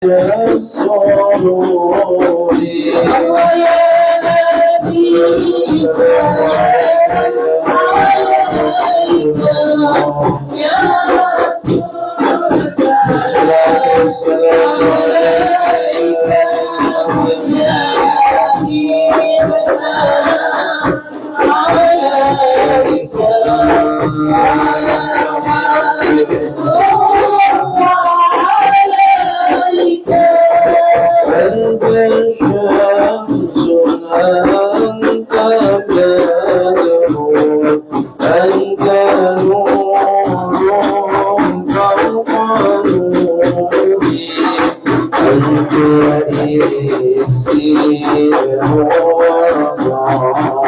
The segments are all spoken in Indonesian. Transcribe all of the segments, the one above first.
السرور يا نبي سلام عليك يا رسول سلام عليك يا حبيب سلام عليك أنت شمس أنت بدر أنت نور فوق نوري أنت إكسير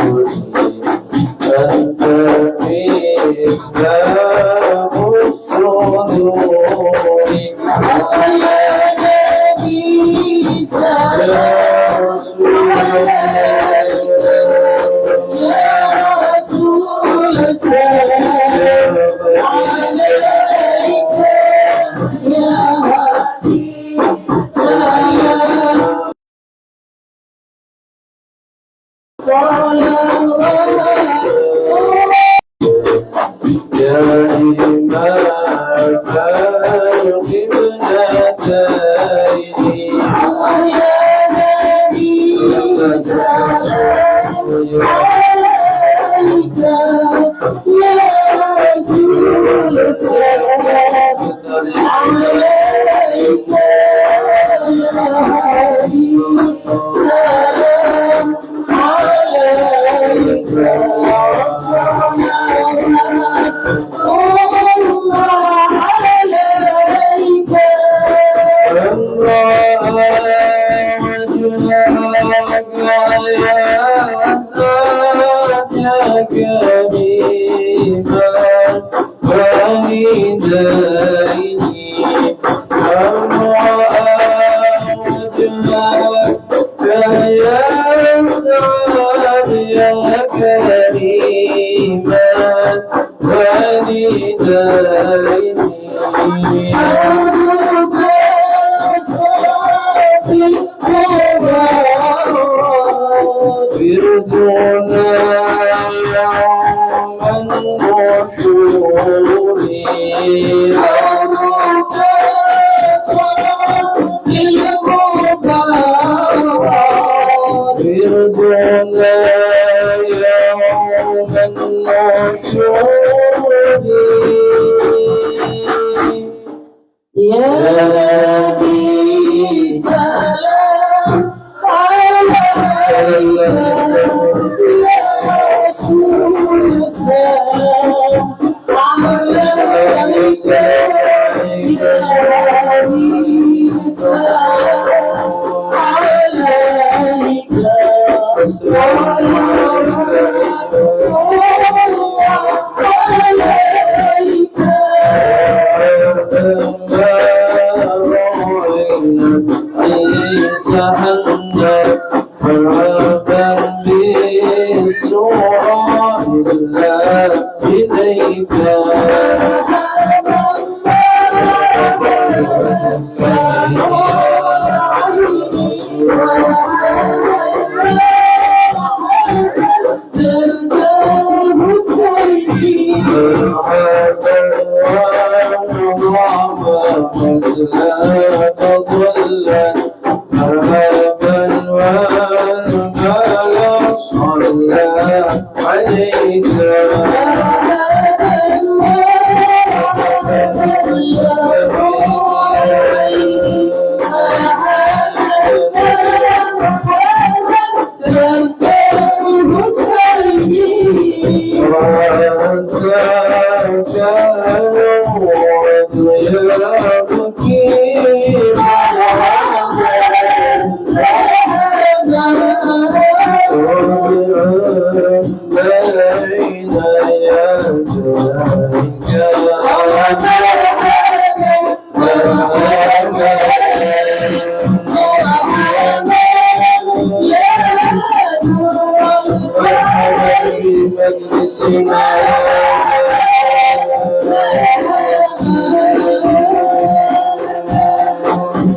ورضاني أنت مفتاح الصدور يا إمام القبلتين يا نبي سلام عليك يا رسول سلام عليك يا حبيب سلام عليك الله عليك يا نبي سلام عليك يا رسول سلام عليك يا حبيب سلام عليك صلوات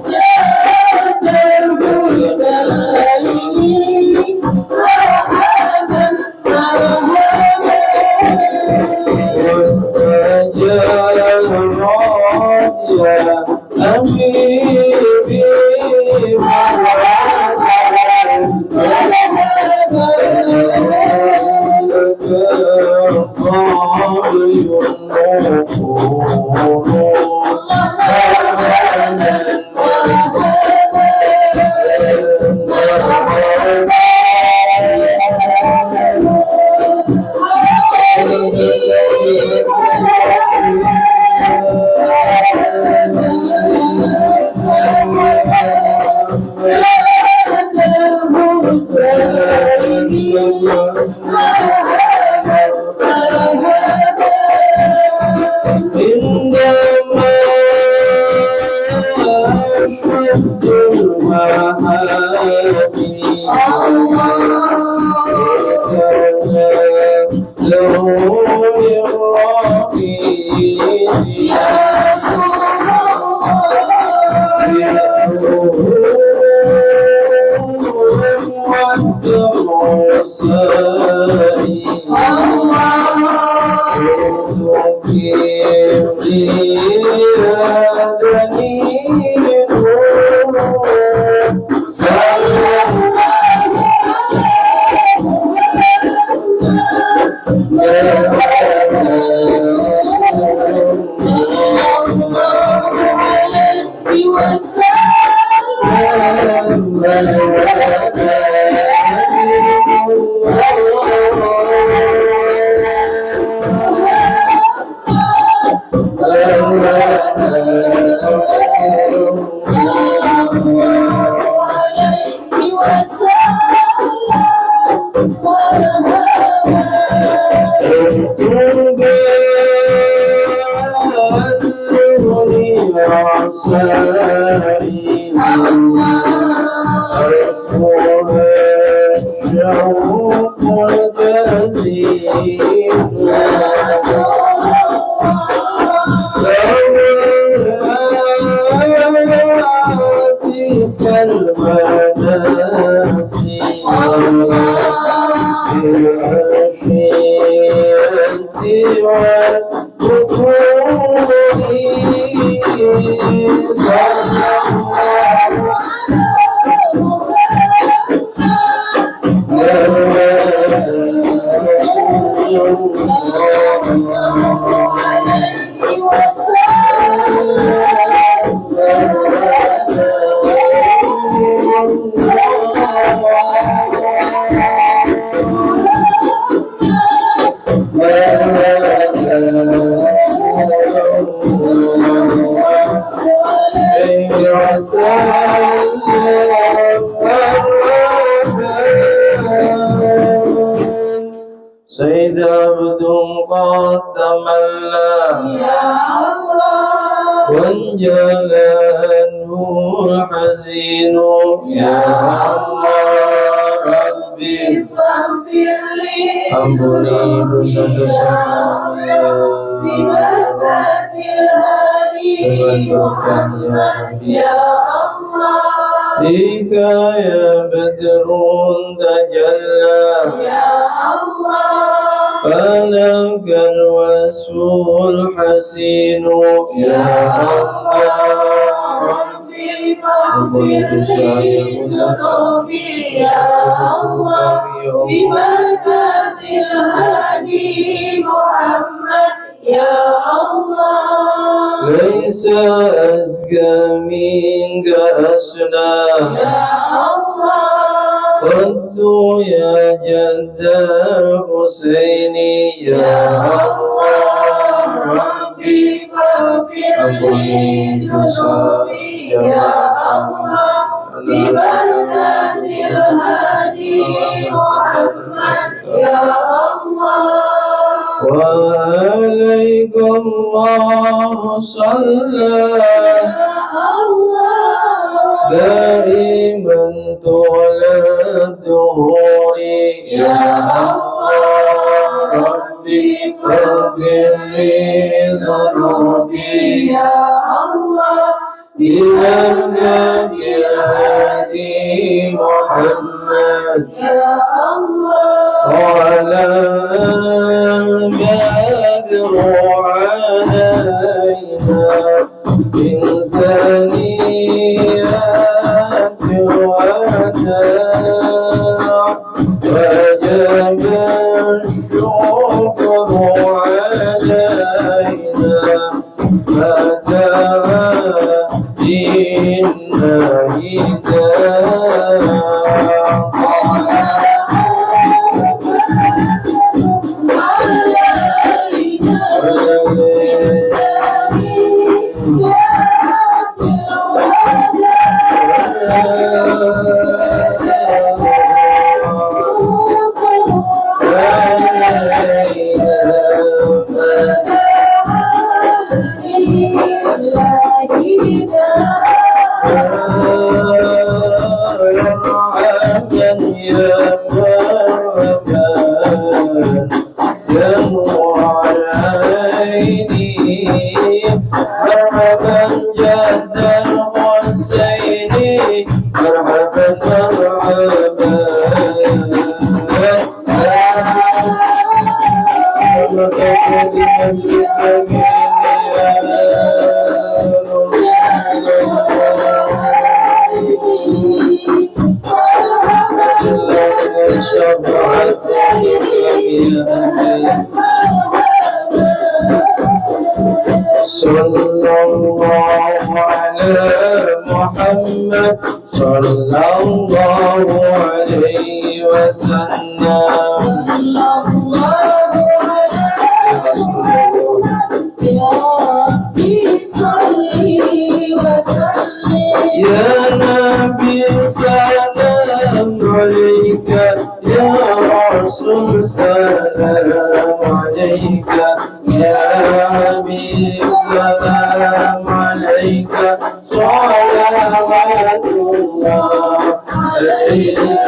Yeah. سيد عبد قد تملى وانجل عنه الحزين يا الله ربي فاغفر لي أمري بسدسنا ببركة الهادي محمد يا الله فيك يا بدر تجلى يا الله فلك الوصف الحسين يا الله ربي فاغفر لي ذنوبي يا الله ببركة الهادي محمد يا الله ليس أزكى منك أسنى يا الله قد يا جد الحسين يا الله ربي فاغفر لي ذنوبي يا الله ببركة الهادي محمد يا الله وعليك الله صلى يا الله دائما طول الدهور يا الله ربي فاغفر لي ذنوبي يا الله بمنهج الهادي محمد يا الله وعلى بدر علينا من ثنيات الوداع وجب الشكر علينا فتهدينا sallallahu ala Muhammad sallallahu alaihi wasallam. Ya Nabi salam alaika, ya Rasul salam alaika, ya Habib salam alaika, salawatullah alaika.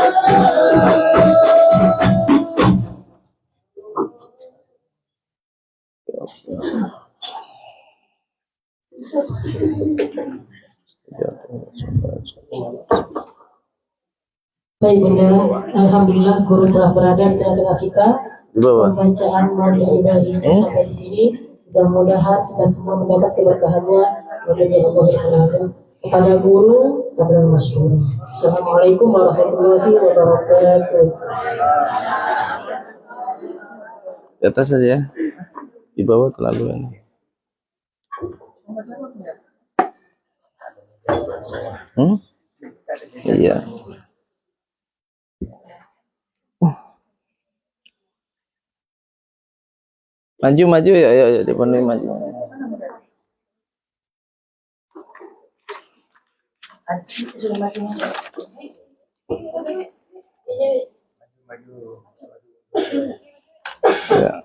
Baik Bunda, alhamdulillah guru telah berada di tengah-tengah kita. Pembacaan Maulid Ibrahim sampai di sini. Mudah-mudahan kita semua mendapat keberkahannya. Mudah-mudahan kepada guru, kepada masyhur. Assalamualaikum warahmatullahi wabarakatuh. Di atas saja ya. Di bawah terlalu ini. Iya. Maju ya, ya dipenuhi maju. Ya.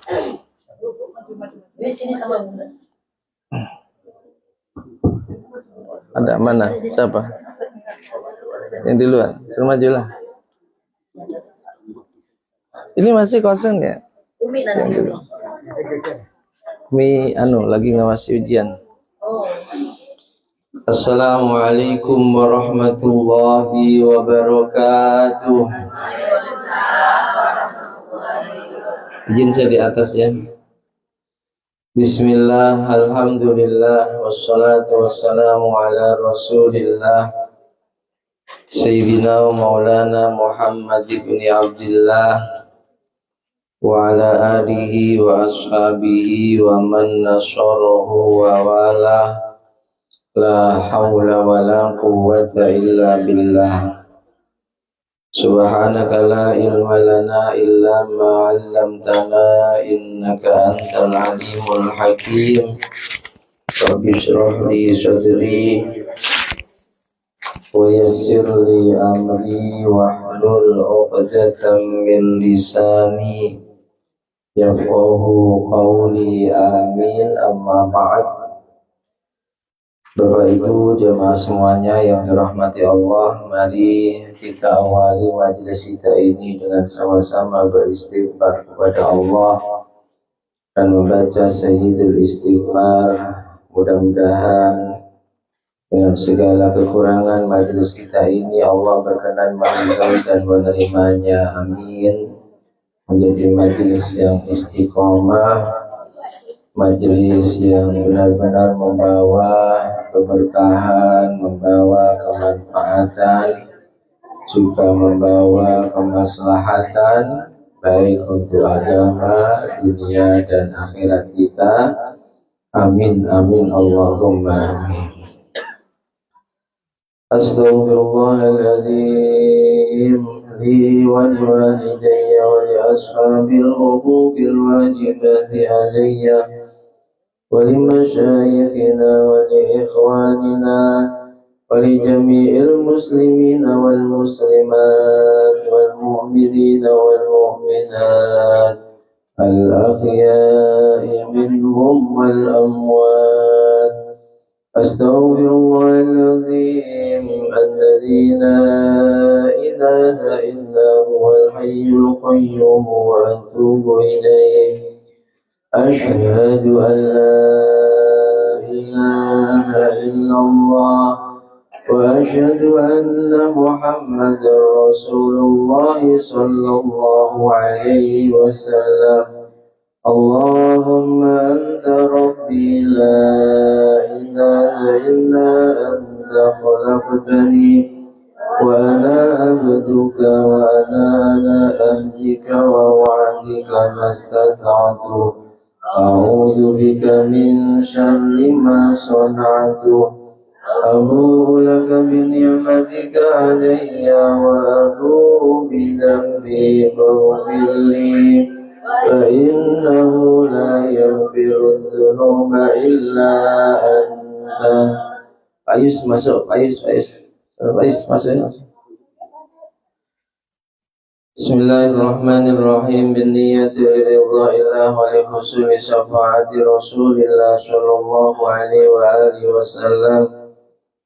Ada mana? Siapa? Yang di luar. Suruh maju lah. Ini masih kosong ya? Umi nanti. Umi lagi ngawasi ujian. Assalamualaikum warahmatullahi wabarakatuh. Izin saya di atas ya. Bismillah, alhamdulillah, wassalatu wassalamu ala rasulillah Sayyidina wa maulana Muhammad ibn Abdullah wa ala alihi wa ashabihi wa man nasarahu wa wala. La hawla wa la quwwata illa billah. Subhanaka la ilma lana illa ma 'allamtana innaka antal alimul hakim. Rabbi shrah li sadri wa yassir li amri wahlul 'uqdatam min lisani yafqahu qawli. Amin. Amma ba'd. Bapak Ibu jemaah semuanya yang dirahmati Allah, mari kita awali majelis kita ini dengan sama-sama beristighfar kepada Allah dan membaca Sayyidul Istighfar. Mudah-mudahan dengan segala kekurangan majelis kita ini Allah berkenan meridhai dan menerimanya. Amin. Menjadi majelis yang istiqomah, majelis yang benar-benar membawa keberkahan, membawa kemanfaatan, juga membawa kemaslahatan baik untuk agama, dunia dan akhirat kita. Amin amin Allahumma amin. Astaghfirullahaladzim li wa liwalidayya wa li ashabil huquqil wajibati alayya ولمشايخنا ولإخواننا ولجميع المسلمين والمسلمات والمؤمنين والمؤمنات الأحياء منهم والأموات. أستغفر الله العظيم الذي لا إله إلا هو الحي القيوم وأتوب إليه. أشهد أن لا إله إلا الله وأشهد أن محمدا رسول الله صلى الله عليه وسلم. اللهم أنت ربي لا إله إلا أنت خلقتني وأنا عبدك وأنا على أهلك ووعدك ما استطعت. أعوذ بك من شر ما صنعت أبوء لك بنعمتك علي وأبوء بذنبي فاغفر لي فإنه لا يغفر الذنوب إلا أنت. Ayus masuk, Ayus masuk. Bismillahirrahmanirrahim. Binniyati ridha'illah wa li husuli syafa'ati Rasulillah sallallahu alaihi wa alihi wasallam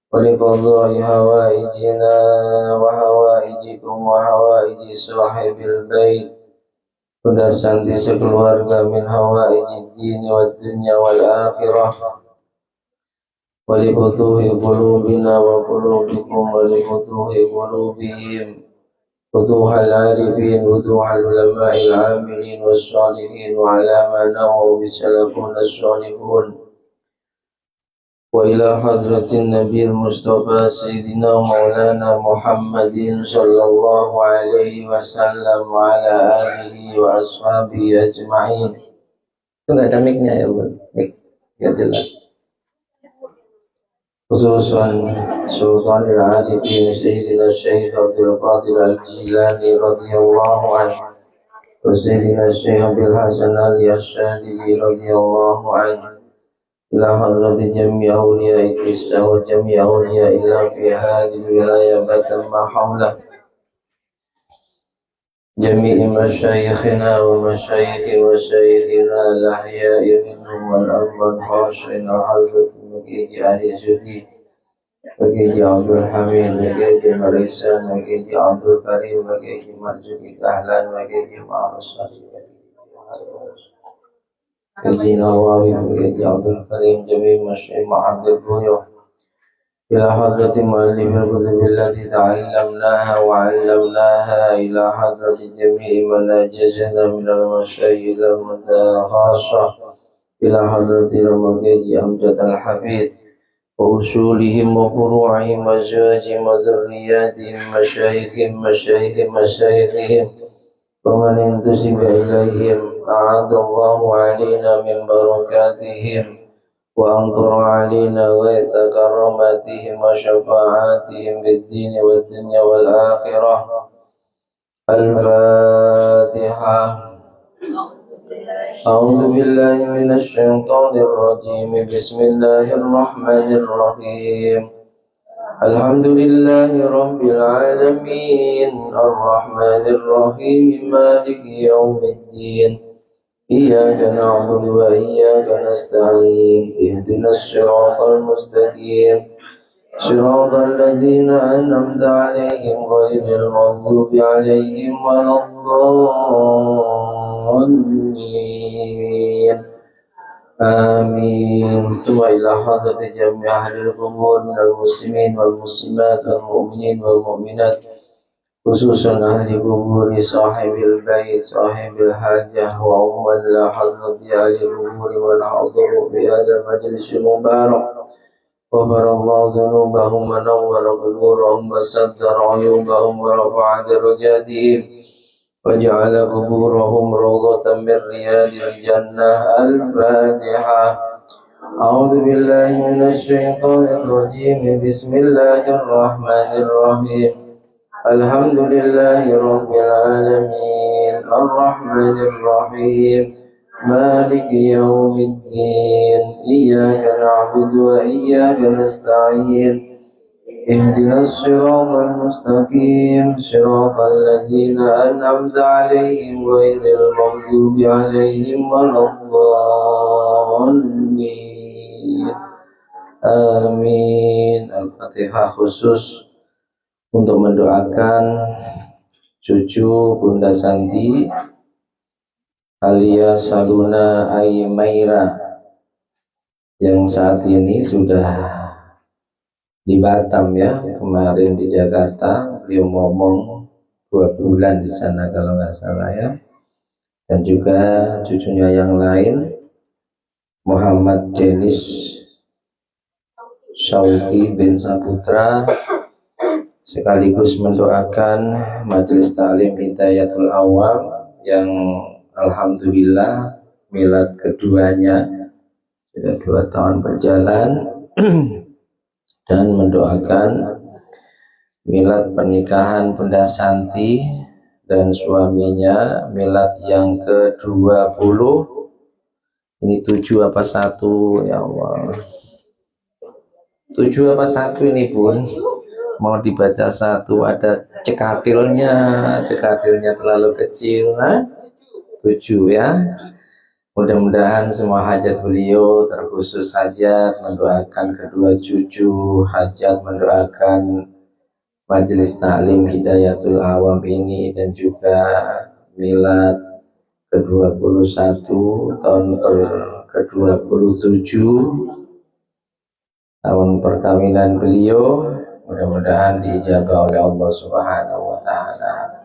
wa li qadha'i hawaijina wa hawaijikum wa hawaiji sahibil bait. Sudah santi sekeluarga min hawaijid dini wad dunya wal akhirah. Wa li futuhi qulubina wa qulubikum wa li futuhi qulubihim. فتوح العارفين فتوح العلماء العاملين والصالحين وعلى ما نووا بسلفون الصالحون وإلى حضرة النبي المصطفى سيدنا مولانا محمد صلى الله عليه وسلم وعلى آله وأصحابه أجمعين. Itu nggak ada mic-nya ya, Bu? Mic, nggak jelas. Khususan Sultanul Arifin Sayyidina Syekh Abdul Qadir Al-Jilani radhiyallahu anhu wa Sayyidina Syekh Abdul Hasan Al-Yashadili radhiyallahu anhu ila hadrati jami' awliya Idrisa wa jami' awliya illa fi hadhihi wilayah batan ma hawlah jami'i masyayikhina wa masyayikhi wa syayikhina al-ahya'i minhum wal amwat khashina hadrati Bagi Ahli Sufi, bagi Abdul Hamid, bagi Marisa, bagi Abdul Karim, bagi Marzuki Tahlan, bagi Ma'arus Ali, bagi Nawawi, bagi Abdul Karim, Jami Masyaih Ma'adil Buyuh ila hadrati mu'allif al-kutub allati ta'allamnaha wa 'allamnaha ila hadrati jami'i man ajazana min al-masyaih ila al-mutakhasah ila hadrati Ramageji Amjad al-Hafid wa usulihim wa furu'ihim wa azwajihim wa zurriyatihim masyayikhim wa man intusiba ilaihim a'adallahu alaina min barakatihim wa anzura alaina ghaitha karamatihim wa syafa'atihim bid-din wad dunya wal akhirah. Al-Fatihah. أعوذ بالله من الشيطان الرجيم بسم الله الرحمن الرحيم الحمد لله رب العالمين الرحمن الرحيم مالك يوم الدين إياك نعبد وإياك نستعين اهدنا الصراط المستقيم صراط الذين أنعمت عليهم غير المغضوب عليهم ولا الضالين آمين. ثم إلى حضرة جميع أهل القبور من المسلمين والمسلمات والمؤمنين والمؤمنات خصوصا أهل قبور صاحب البيت صاحب الحاجة وعموما إلى حضرة أهل القبور من حضروا في هذا المجلس المبارك غفر الله ذنوبهم ونور قبورهم وستر عيوبهم ورفع درجاتهم وجعل قبورهم روضة من رياض الجنة. الفاتحة. أعوذ بالله من الشيطان الرجيم بسم الله الرحمن الرحيم الحمد لله رب العالمين الرحمن الرحيم مالك يوم الدين إياك نعبد وإياك نستعين اهدنا الصراط المستقيم صراط الذين أنعمت عليهم غير المغضوب عليهم ولا الضالين آمين. Al-Fatihah khusus untuk mendoakan cucu Bunda Santi alias Saluna Aimaira yang saat ini sudah di Batam ya, kemarin di Jakarta beliau ngomong 2 bulan di sana kalau nggak salah ya, dan juga cucunya yang lain Muhammad Denis Syauki bin Saputra sekaligus mendoakan Majelis Ta'lim Hidayatul Awam yang alhamdulillah milad keduanya, sudah 2 tahun berjalan. Dan mendoakan milad pernikahan Bunda Santi dan suaminya, milad yang ke-20. Ini 7 apa 1 ya Allah, 7 apa 1 ini Bun, mau dibaca 1, ada cekatilnya terlalu kecil. Nah 7 ya. Mudah-mudahan semua hajat beliau, terkhusus hajat mendoakan kedua cucu, hajat mendoakan majelis taklim Hidayatul Awam ini, dan juga milad ke-21 tahun ke-27 tahun perkawinan beliau, mudah-mudahan diijabah oleh Allah Subhanahu wa taala.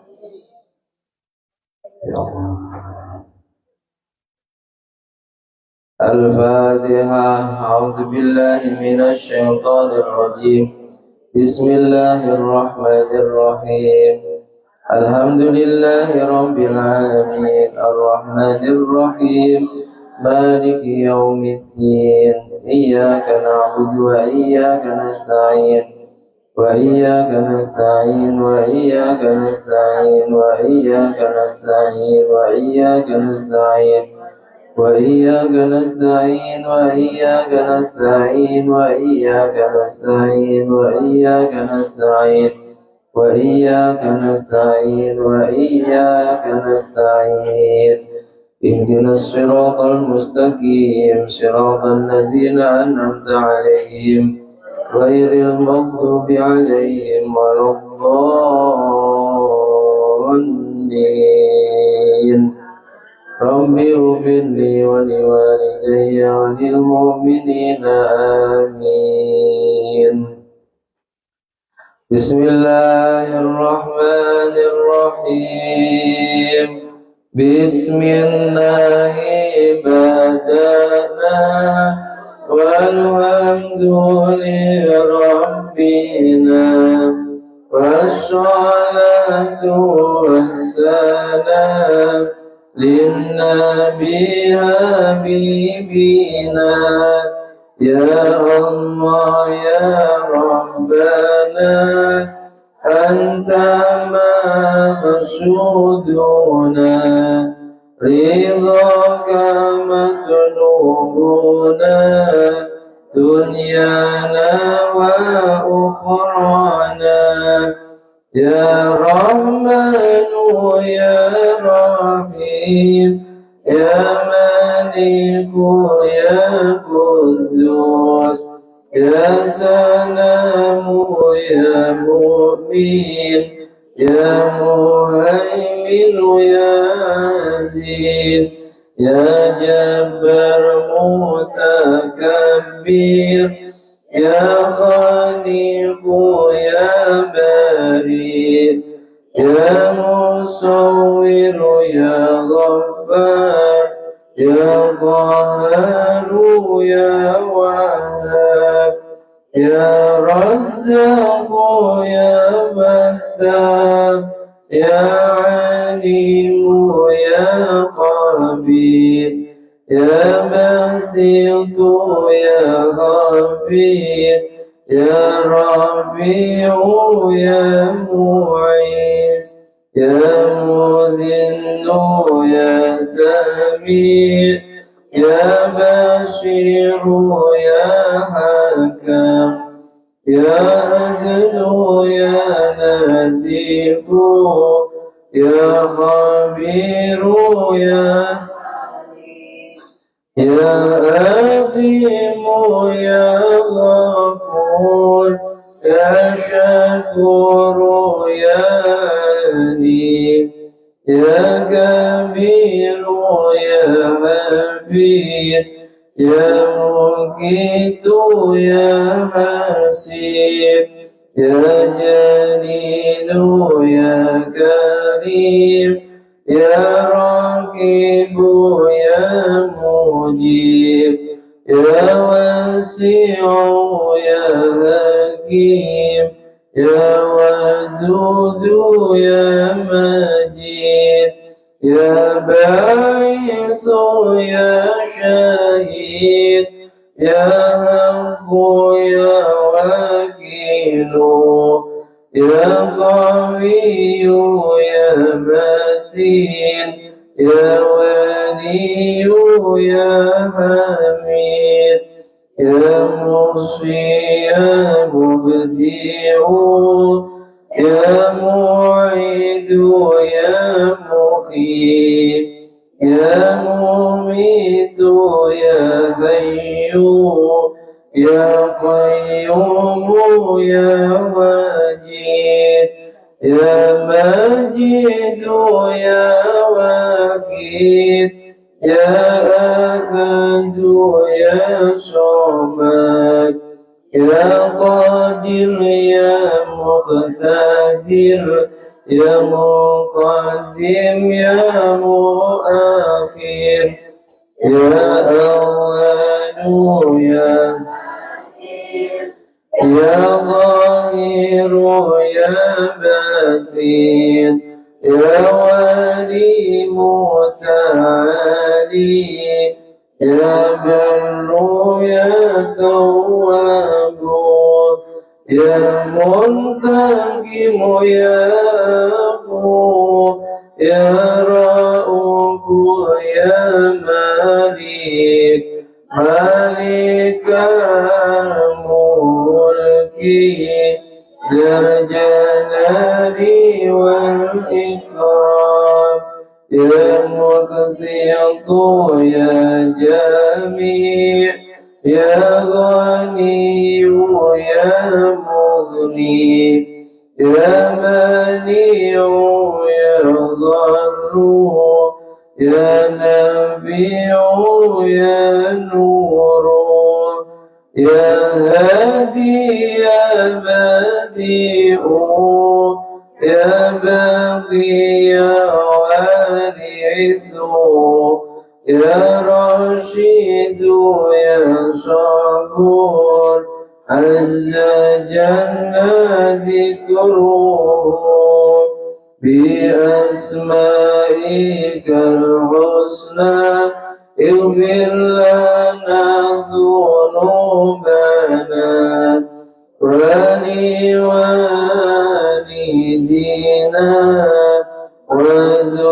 Ya Allah. Al-Fatihah. A'udzu billahi minasy syaithanir rajim. Bismillahirrahmanirrahim. Alhamdulillahi rabbil alamin, arrahmanir rahim, maliki yaumiddin. Iyyaka na'budu wa iyyaka nasta'in. وإياك نستعين وإياك نستعين وإياك نستعين وإياك نستعين وإياك نستعين وإياك نستعين وإياك نستعين وإياك نستعين وإياك نستعين وإياك نستعين اهدنا الصراط المستقيم صراط الذين أنعمت عليهم غير المغضوب عليهم ولا الضالين. رب اغفر لي ولوالدي وللمؤمنين آمين. بسم الله الرحمن الرحيم. بسم الله بدأنا والحمد لربنا والصلاة والسلام للنبي حبيبنا يا الله يا ربنا أنت مقصودنا رضاك مطلوبنا دنيانا وأخرانا يا رحمن يا رحيم يا مالك يا قدوس يا سلام يا مؤمن يا مهيمن يا عزيز يا جبار متكبر يا خالق يا بارئ يا مصور يا غفار يا قهار يا وهاب يا رزاق يا فتاح يا عليم يا خبير يا باسط يا خبير يا ربيع يا معيز يا مذل يا سميع يا بشير يا حكم يا عدل يا لطيف يا خبير يا عظيم يا غفور يا شكور يا عليم يا كبير يا حفيظ يا مقيت يا حسيب يا جليل يا كريم يا راكب يا مجيب يا واسع يا حكيم يا ودود يا مجيد يا باعث يا شهيد يا حق يا وكيل يا قوي يا متين يا ولي يا حميد يا مصفي يا مبدع يا معيد يا مقيم يا مميت يا حي يا قيوم يا واجد يا ماجد يا واكيد يا أحد يا صمد يا قادر يا مقتدر يا مقدم يا مؤخر يا أول يا ظاهر يا باطن يا ولي متعالي يا بر يا تواب يا منتقم يا عفو يا رؤوف يا مالك مالك الملك ذا الجلال والإكرام يا مقسط يا جميع يا غني يا مغني يا منيع يا ضر يا نبيع يا نور يا هادي يا بديع يا باقي يا وارث يا رشيد يا صبور عز جل ذكره بأسمائك الحسنى اغفر لنا ذنوبنا ولوالدينا وذرياتنا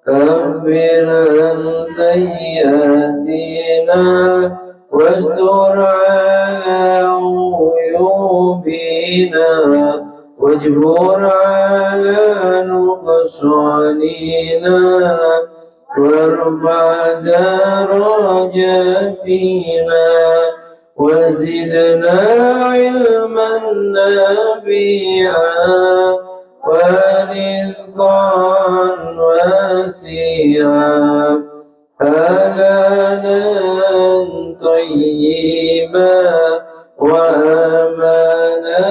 كفر عن سيئاتنا واستر على عيوبنا واجبر على نقصاننا وارفع درجاتنا وزدنا علما نافعا ورزقا واسعا حلالا طيبا وامانا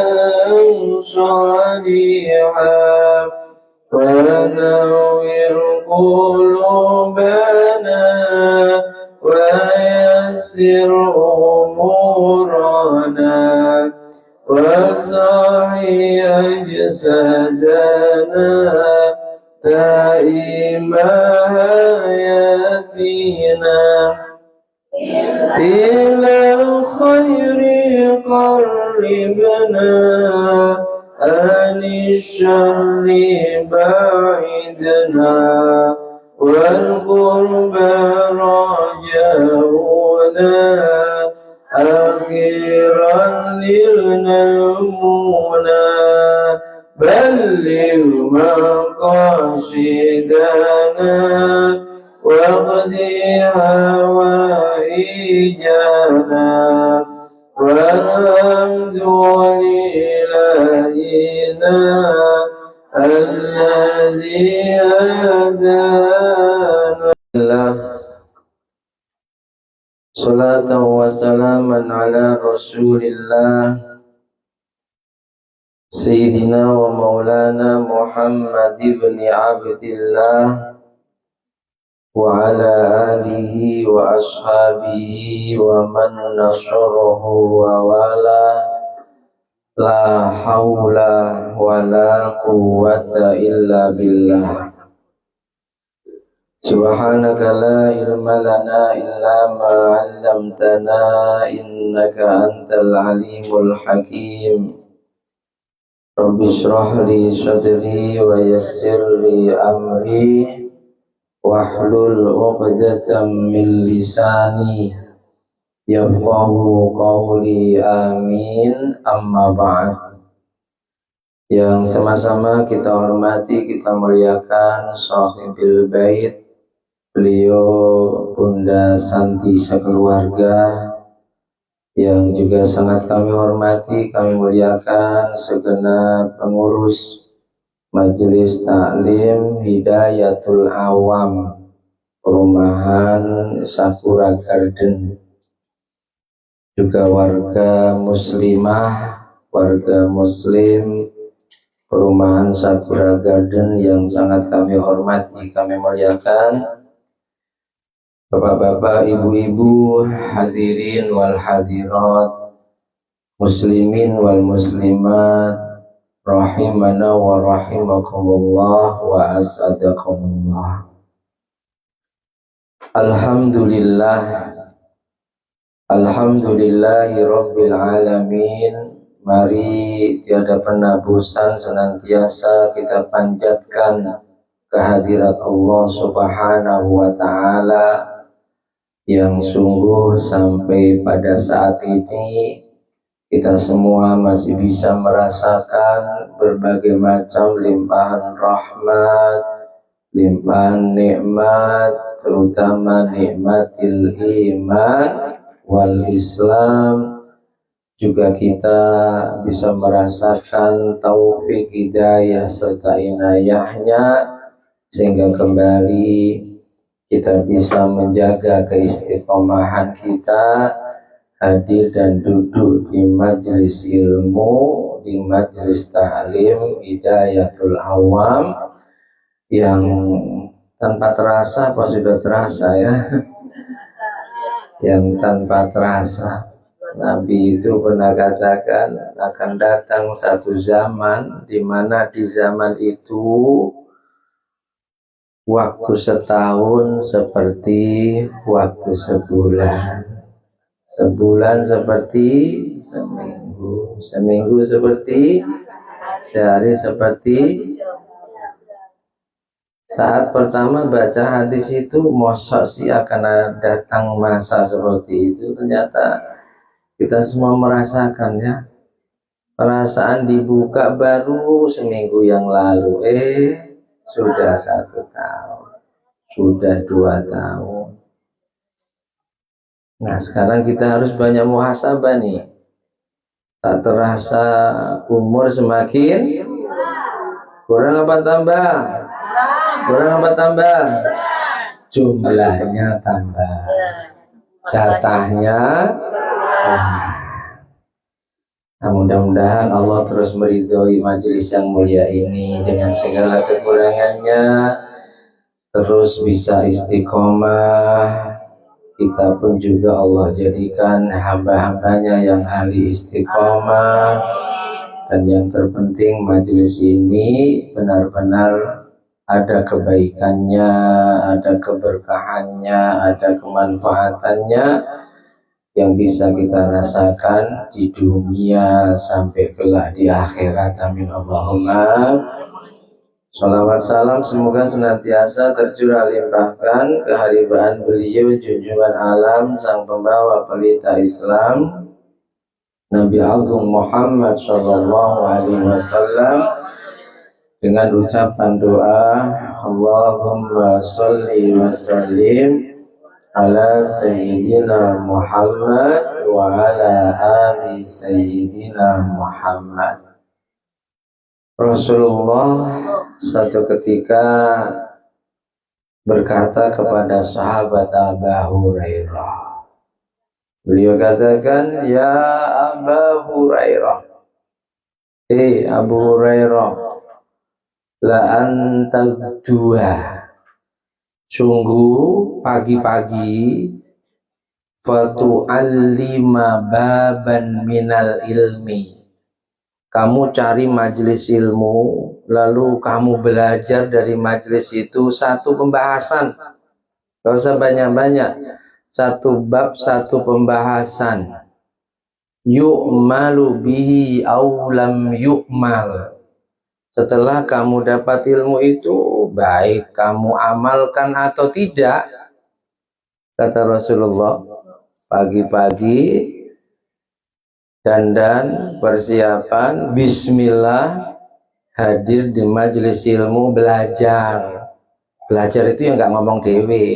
صالحا ونور قلوبنا ويسر أمورنا وصحي أجسادنا دائما حياتنا إلى الخير قربنا عن الشر بعدنا والقرب رجاؤنا أخيرا نلنا المنى بلغ مقاصدنا واقض حوائجنا والحمد لإلهنا الذي هدانا. صلاة وسلاما على رسول الله سيدنا ومولانا محمد بن عبد الله وعلى آله وأصحابه ومن نصره ووالاه. La haula wa la quwwata illa billah. Subhanaka la ilma lana illa ma 'allamtana innaka antal alimul hakim. Rabbi shrah li sadri wa yassir li amri wahlul 'uqdatam min lisani yafqahu qawli, amin. Amma ba'd. Yang sama-sama kita hormati, kita muliakan Shahibul Bait, beliau Bunda Santi sekeluarga, yang juga sangat kami hormati, kami muliakan segenap pengurus Majelis Taklim Hidayatul Awam Perumahan Sakura Garden, juga warga muslimah, warga muslim Perumahan Sakura Garden yang sangat kami hormati, kami muliakan. Bapak-bapak, ibu-ibu, hadirin wal hadirat, muslimin wal muslimat, rahimana wa rahimakumullah wa as'adakumullah. Alhamdulillah, alhamdulillahi rabbil alamin. Mari tiada pernah bosan senantiasa kita panjatkan kehadirat Allah Subhanahu wa ta'ala, yang sungguh sampai pada saat ini kita semua masih bisa merasakan berbagai macam limpahan rahmat, limpahan nikmat, terutama nikmatil iman wal Islam. Juga kita bisa merasakan taufik hidayah serta inayahnya, sehingga kembali kita bisa menjaga keistiqomahan kita, hadir dan duduk di majelis ilmu, di majelis ta'lim Hidayatul Awam, yang tanpa terasa apa sudah terasa ya, yang tanpa terasa. Nabi itu pernah katakan akan datang satu zaman di mana di zaman itu waktu setahun seperti waktu sebulan, sebulan seperti seminggu, seminggu seperti sehari. Seperti saat pertama baca hadis itu, mosok sih akan datang masa seperti itu. Ternyata kita semua merasakan ya. Perasaan dibuka baru seminggu yang lalu, sudah 1 tahun, sudah 2 tahun. Nah sekarang kita harus banyak muhasabah nih. Tak terasa umur semakin kurang apa tambah? Kurang apa tambah? Jumlahnya tambah, jatahnya. Nah, mudah-mudahan Allah terus meridhoi majelis yang mulia ini dengan segala kekurangannya, terus bisa istiqomah. Kita pun juga Allah jadikan hamba-hambanya yang ahli istiqomah. Dan yang terpenting majelis ini benar-benar ada kebaikannya, ada keberkahannya, ada kemanfaatannya yang bisa kita rasakan di dunia sampai kelak di akhirat. Amin Allahumma. Salawat salam semoga senantiasa tercurah limpahkan keharibaan beliau junjungan alam sang pembawa pelita Islam, Nabi Agung Muhammad Sallallahu Alaihi Wasallam, dengan ucapan doa Allahumma salli wa sallim ala Sayyidina Muhammad wa ala ali Sayyidina Muhammad. Rasulullah suatu ketika berkata kepada sahabat Abu Hurairah. Beliau katakan, ya Abu Hurairah, Abu Hurairah, la anta dua, sungguh pagi-pagi fatu'allima baban minal ilmi, kamu cari majelis ilmu, lalu kamu belajar dari majelis itu satu pembahasan, gak usah banyak-banyak, satu bab satu pembahasan, yu'malu bihi aw lam yu'mal. Setelah kamu dapat ilmu itu, baik kamu amalkan atau tidak, kata Rasulullah, pagi-pagi dandan, persiapan, bismillah, hadir di majelis ilmu, belajar. Belajar itu yang nggak ngomong dewe,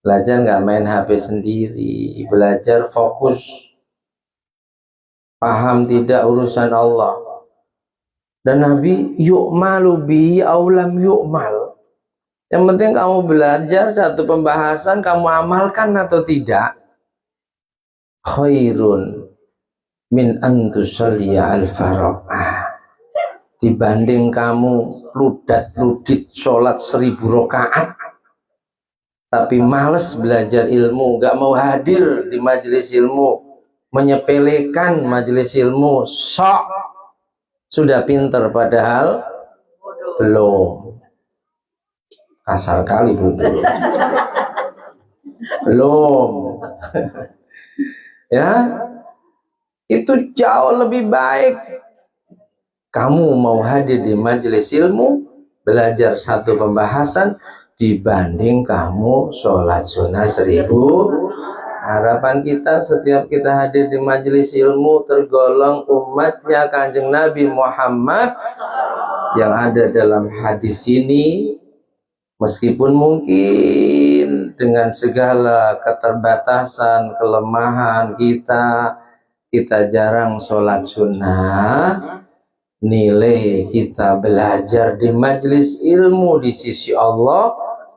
belajar nggak main HP sendiri, belajar fokus, paham tidak urusan Allah. Dan Nabi yu'malu bihi aulam yu'mal, yang penting kamu belajar satu pembahasan, kamu amalkan atau tidak, khairun min antusalliya al-fara'ah, dibanding kamu ludat-ludit sholat 1000 rakaat tapi males belajar ilmu, gak mau hadir di majelis ilmu, menyepelekan majelis ilmu, sok sudah pinter padahal belum. Kasar kali bodoh. Belum. Ya, itu jauh lebih baik kamu mau hadir di majelis ilmu, belajar satu pembahasan, dibanding kamu sholat sunnah 1000. Harapan kita setiap kita hadir di majelis ilmu tergolong umatnya Kanjeng Nabi Muhammad yang ada dalam hadis ini. Meskipun mungkin dengan segala keterbatasan, kelemahan kita jarang sholat sunnah, nilai kita belajar di majelis ilmu di sisi Allah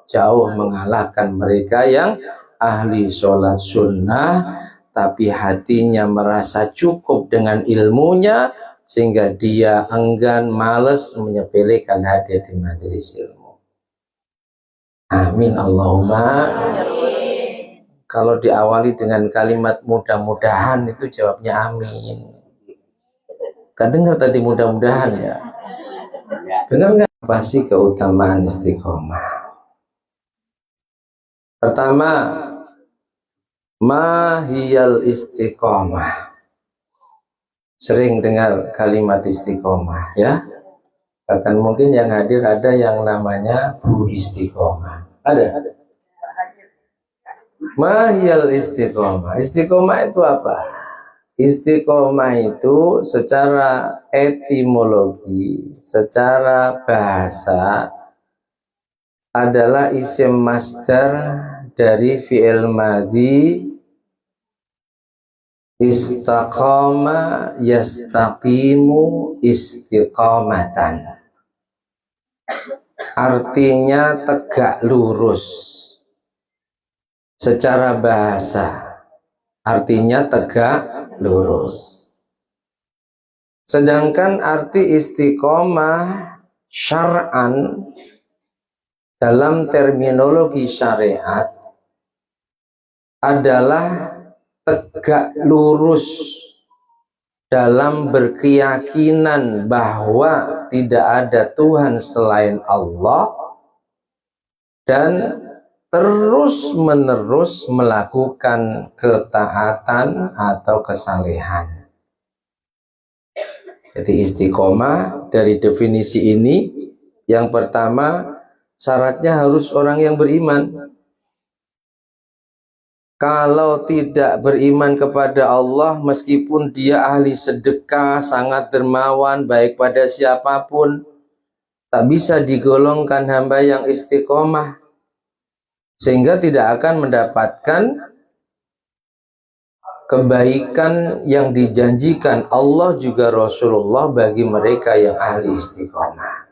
jauh mengalahkan mereka yang ahli sholat sunnah, tapi hatinya merasa cukup dengan ilmunya, sehingga dia enggan, males menyepelekan hadir di majelis ilmu. Amin Allahumma. Kalau diawali dengan kalimat mudah-mudahan, itu jawabnya amin. Dengar tadi mudah-mudahan ya. Dengar nggak? Apa sih keutamaan istiqomah? Pertama, mahiyal istiqomah. Sering dengar kalimat istiqomah ya. Bahkan mungkin yang hadir ada yang namanya Bu Istiqomah. Ada? Mahiyal istiqomah. Istiqomah itu apa? Istiqomah itu secara etimologi, secara bahasa adalah isim masdar dari fi'il madhi istaqama yastaqimu istiqamatan. Artinya tegak lurus. Secara bahasa artinya tegak lurus. Sedangkan arti istiqomah syar'an dalam terminologi syariat adalah tegak lurus dalam berkeyakinan bahwa tidak ada Tuhan selain Allah dan terus-menerus melakukan ketaatan atau kesalehan. Jadi istiqomah dari definisi ini, yang pertama syaratnya harus orang yang beriman. Kalau tidak beriman kepada Allah, meskipun dia ahli sedekah, sangat dermawan, baik pada siapapun, tak bisa digolongkan hamba yang istiqomah, sehingga tidak akan mendapatkan kebaikan yang dijanjikan Allah juga Rasulullah bagi mereka yang ahli istiqomah.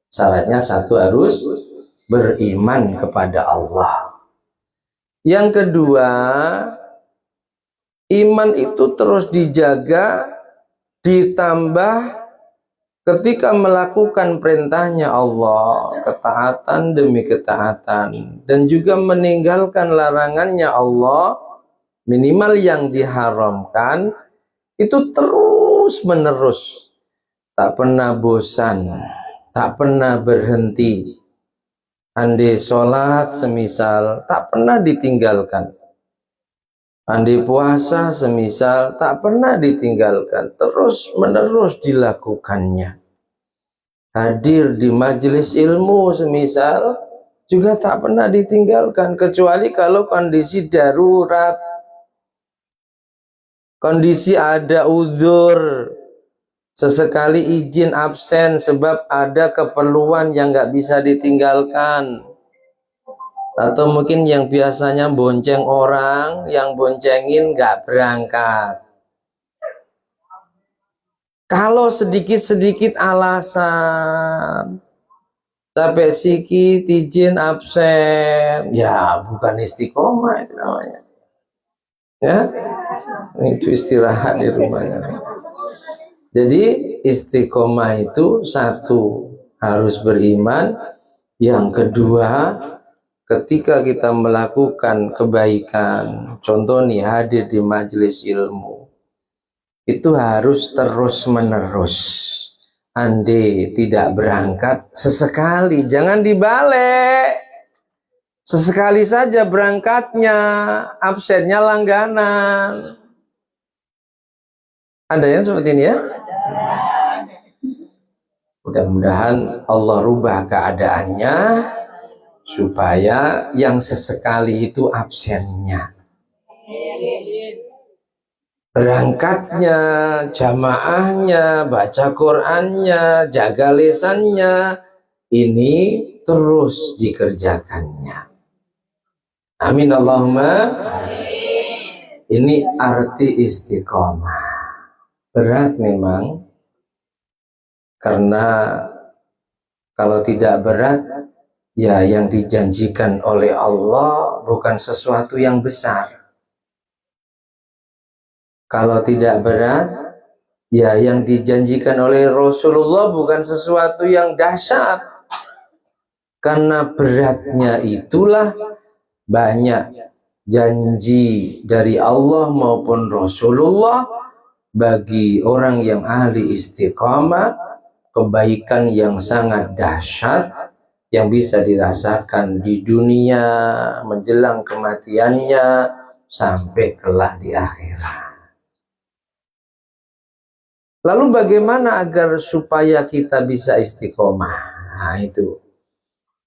Syaratnya satu, harus beriman kepada Allah. Yang kedua, iman itu terus dijaga, ditambah ketika melakukan perintahnya Allah, ketaatan demi ketaatan, dan juga meninggalkan larangannya Allah, minimal yang diharamkan, itu terus terus menerus, tak pernah bosan, tak pernah berhenti. Andai sholat semisal tak pernah ditinggalkan, andai puasa semisal tak pernah ditinggalkan, terus menerus dilakukannya. Hadir di majelis ilmu semisal juga tak pernah ditinggalkan, kecuali kalau kondisi darurat, kondisi ada uzur, sesekali izin absen sebab ada keperluan yang nggak bisa ditinggalkan, atau mungkin yang biasanya bonceng orang, yang boncengin nggak berangkat. Kalau sedikit-sedikit alasan, sampai sikit izin absen, ya bukan istiqomah itu namanya. Ya, itu istirahat di rumahnya. Jadi istiqomah itu satu, harus beriman. Yang kedua, ketika kita melakukan kebaikan, contoh nih hadir di majelis ilmu, itu harus terus menerus. Andai tidak berangkat, sesekali, jangan dibalik. Sesekali saja berangkatnya, absennya langganan. Ada yang seperti ini ya? Mudah-mudahan Allah rubah keadaannya supaya yang sesekali itu absennya, berangkatnya, jamaahnya, baca Qur'annya, jaga lisannya, ini terus dikerjakannya. Amin Allahumma. Ini arti istiqomah. Berat memang, karena kalau tidak berat, ya yang dijanjikan oleh Allah bukan sesuatu yang besar. Kalau tidak berat, ya yang dijanjikan oleh Rasulullah bukan sesuatu yang dahsyat. Karena beratnya itulah banyak janji dari Allah maupun Rasulullah bagi orang yang ahli istiqamah, kebaikan yang sangat dahsyat yang bisa dirasakan di dunia menjelang kematiannya sampai kelak di akhirat. Lalu bagaimana agar supaya kita bisa istiqomah? Nah, itu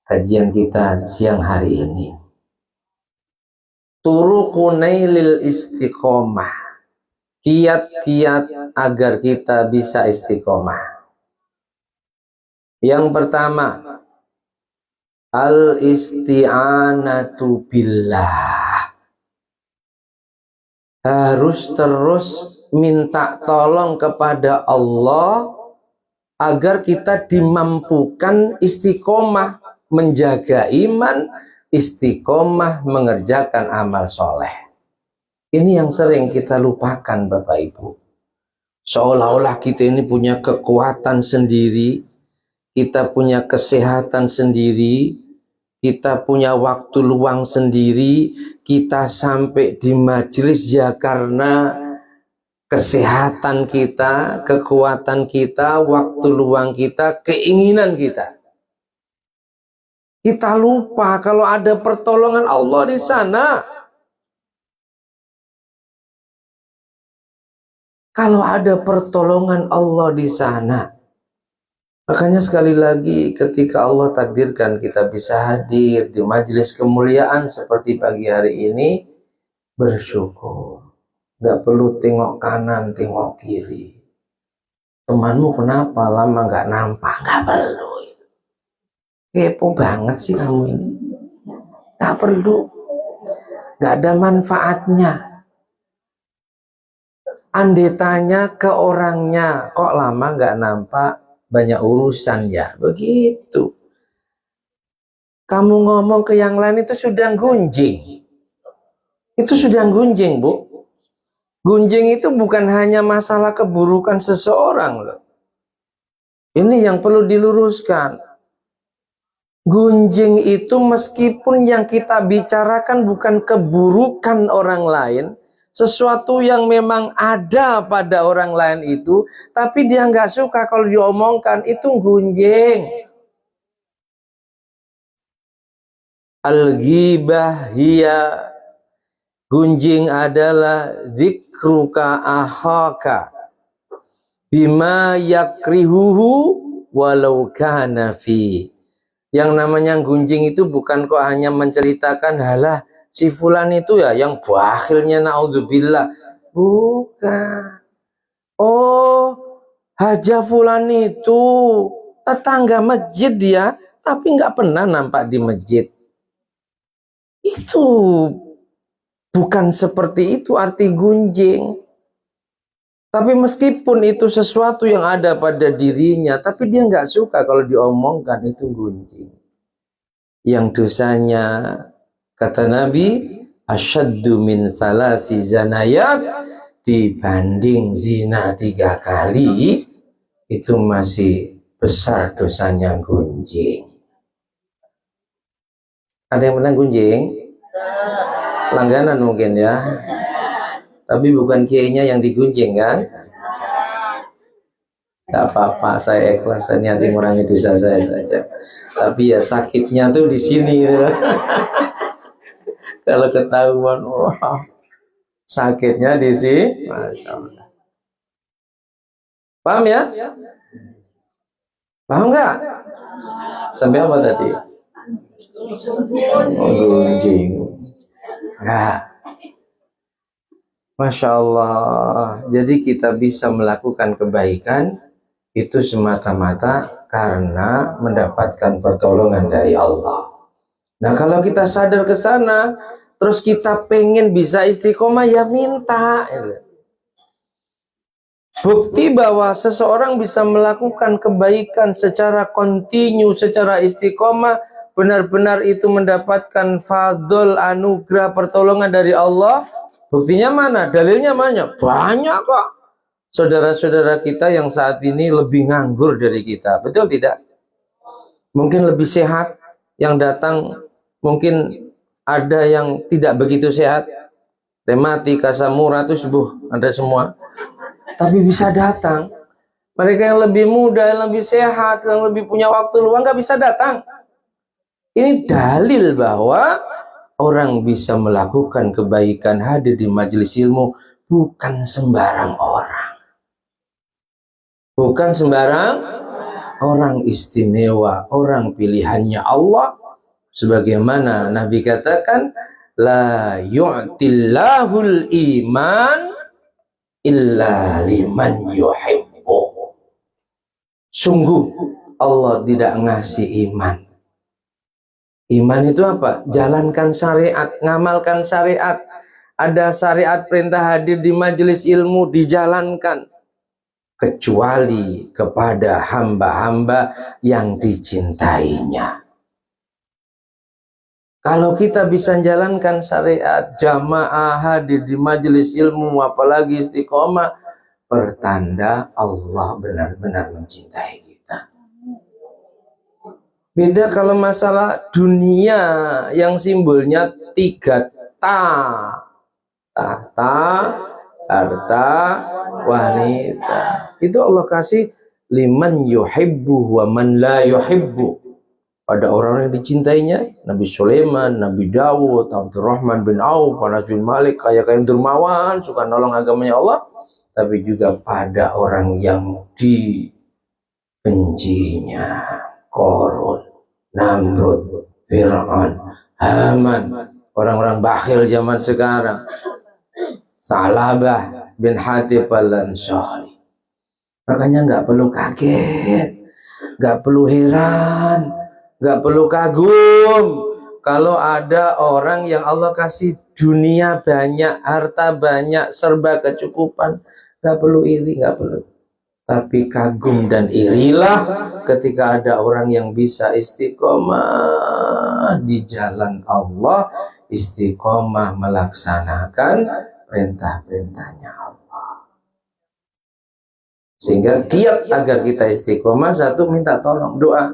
kajian kita siang hari ini. Turuqunailil istiqomah. Kiat-kiat agar kita bisa istiqomah. Yang pertama, al-isti'anatu billah. Harus terus minta tolong kepada Allah agar kita dimampukan istiqomah, menjaga iman, istiqomah mengerjakan amal soleh. Ini yang sering kita lupakan Bapak Ibu. Seolah-olah kita ini punya kekuatan sendiri, kita punya kesehatan sendiri, kita punya waktu luang sendiri, kita sampai di majelis ya karena kesehatan kita, kekuatan kita, waktu luang kita, keinginan kita. Kita lupa kalau ada pertolongan Allah di sana. Kalau ada pertolongan Allah di sana. Makanya sekali lagi ketika Allah takdirkan kita bisa hadir di majelis kemuliaan seperti pagi hari ini, bersyukur. Gak perlu tengok kanan, tengok kiri. Temanmu kenapa lama gak nampak? Gak perlu. Kepo banget sih kamu ini. Gak perlu. Gak ada manfaatnya. Andai tanya ke orangnya, kok lama gak nampak? Banyak urusan ya, begitu. Kamu ngomong ke yang lain itu sudah gunjing. Itu sudah gunjing, Bu. Gunjing itu bukan hanya masalah keburukan seseorang loh. Ini yang perlu diluruskan. Gunjing itu meskipun yang kita bicarakan bukan keburukan orang lain, sesuatu yang memang ada pada orang lain itu, tapi dia nggak suka kalau diomongkan, itu gunjing. Al-ghibah hiya, gunjing adalah dzikruka akhaka bima yakrihuhu walau kana fi. Yang namanya gunjing itu bukan kok hanya menceritakan halah si fulan itu ya yang bakhilnya, naudzubillah. Bukan. Oh, Haja fulan itu tetangga masjid dia, tapi nggak pernah nampak di masjid. Itu bukan seperti itu arti gunjing. Tapi meskipun itu sesuatu yang ada pada dirinya, tapi dia nggak suka kalau diomongkan, itu gunjing. Yang dosanya, kata Nabi, asyaddu min salasi zanayat, dibanding zina 3 kali, itu masih besar dosanya gunjing. Ada yang pernah gunjing? Langganan mungkin ya. Tapi bukan kiainya yang digunjing kan? Gak apa-apa, saya ikhlas, saya niati mengurangi dosa saya saja. Tapi ya sakitnya tuh di sini. Ya. Kalau ketahuan, wah, sakitnya di sini. Masya Allah. Paham ya? Paham nggak? Sampai apa tadi? Gunjing. Nah. Masya Allah. Jadi kita bisa melakukan kebaikan itu semata-mata karena mendapatkan pertolongan dari Allah. Nah, kalau kita sadar ke sana, terus kita pengen bisa istiqomah, ya minta. Bukti bahwa seseorang bisa melakukan kebaikan secara kontinu, secara istiqomah, benar-benar itu mendapatkan fadl, anugerah, pertolongan dari Allah. Buktinya mana? Dalilnya mana? Banyak kok. Saudara-saudara kita yang saat ini lebih nganggur dari kita. Betul tidak? Mungkin lebih sehat. Yang datang mungkin ada yang tidak begitu sehat. Rematik, asam urat itu ada semua. Tapi bisa datang. Mereka yang lebih muda, yang lebih sehat, yang lebih punya waktu luang, nggak bisa datang. Ini dalil bahwa orang bisa melakukan kebaikan, hadir di majelis ilmu, bukan sembarang orang. Bukan sembarang orang, istimewa, orang pilihannya Allah. Sebagaimana Nabi katakan, la yu'tillahul iman illa liman yuhibbu. Sungguh Allah tidak ngasih iman. Iman itu apa? Jalankan syariat, ngamalkan syariat. Ada syariat perintah hadir di majelis ilmu, dijalankan. Kecuali kepada hamba-hamba yang dicintainya. Kalau kita bisa jalankan syariat, jamaah hadir di majelis ilmu, apalagi istiqomah, pertanda Allah benar-benar mencintai kita. Beda kalau masalah dunia yang simbolnya 3 ta. Tahta, harta, wanita. Itu Allah kasih liman yuhibbu wa man la yuhibbu. Ada orang yang dicintainya, Nabi Sulaiman, Nabi Dawud, Abdurrahman bin Auf, Anas bin Malik, kaya-kaya dermawan, suka nolong agamanya Allah. Tapi juga pada orang yang dibencinya. Korun, Namrud, Fir'aun, Haman, orang-orang bakhil zaman sekarang. Salabah bin Hatib al-Ansari. Makanya nggak perlu kaget, nggak perlu heran, nggak perlu kagum kalau ada orang yang Allah kasih dunia banyak, harta banyak, serba kecukupan. Nggak perlu iri, nggak perlu. Tapi kagum dan irilah ketika ada orang yang bisa istiqomah di jalan Allah, istiqomah melaksanakan perintah-perintahnya Allah. Sehingga kiat agar kita istiqomah, satu, minta tolong, doa.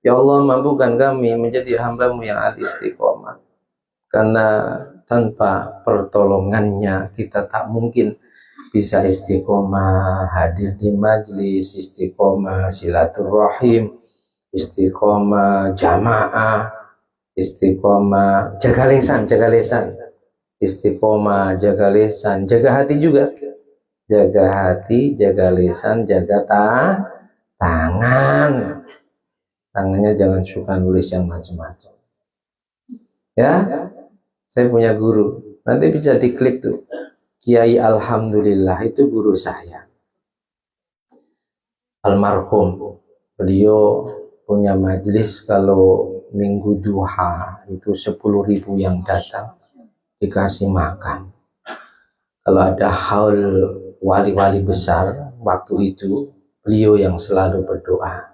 Ya Allah, mampukan kami menjadi hamba-Mu yang istiqomah. Karena tanpa pertolongannya kita tak mungkin bisa istiqomah hadir di majlis, istiqomah silaturahim, istiqomah jamaah, istiqomah jaga lisan, istiqomah jaga lisan, jaga hati juga, jaga hati, jaga lisan, jaga tangan. Tangannya jangan suka nulis yang macam-macam. Ya, saya punya guru. Nanti bisa diklik tuh. Kiai Alhamdulillah itu guru saya. Almarhum. Beliau punya majelis kalau minggu duha itu 10.000 yang datang dikasih makan. Kalau ada haul wali-wali besar waktu itu, beliau yang selalu berdoa.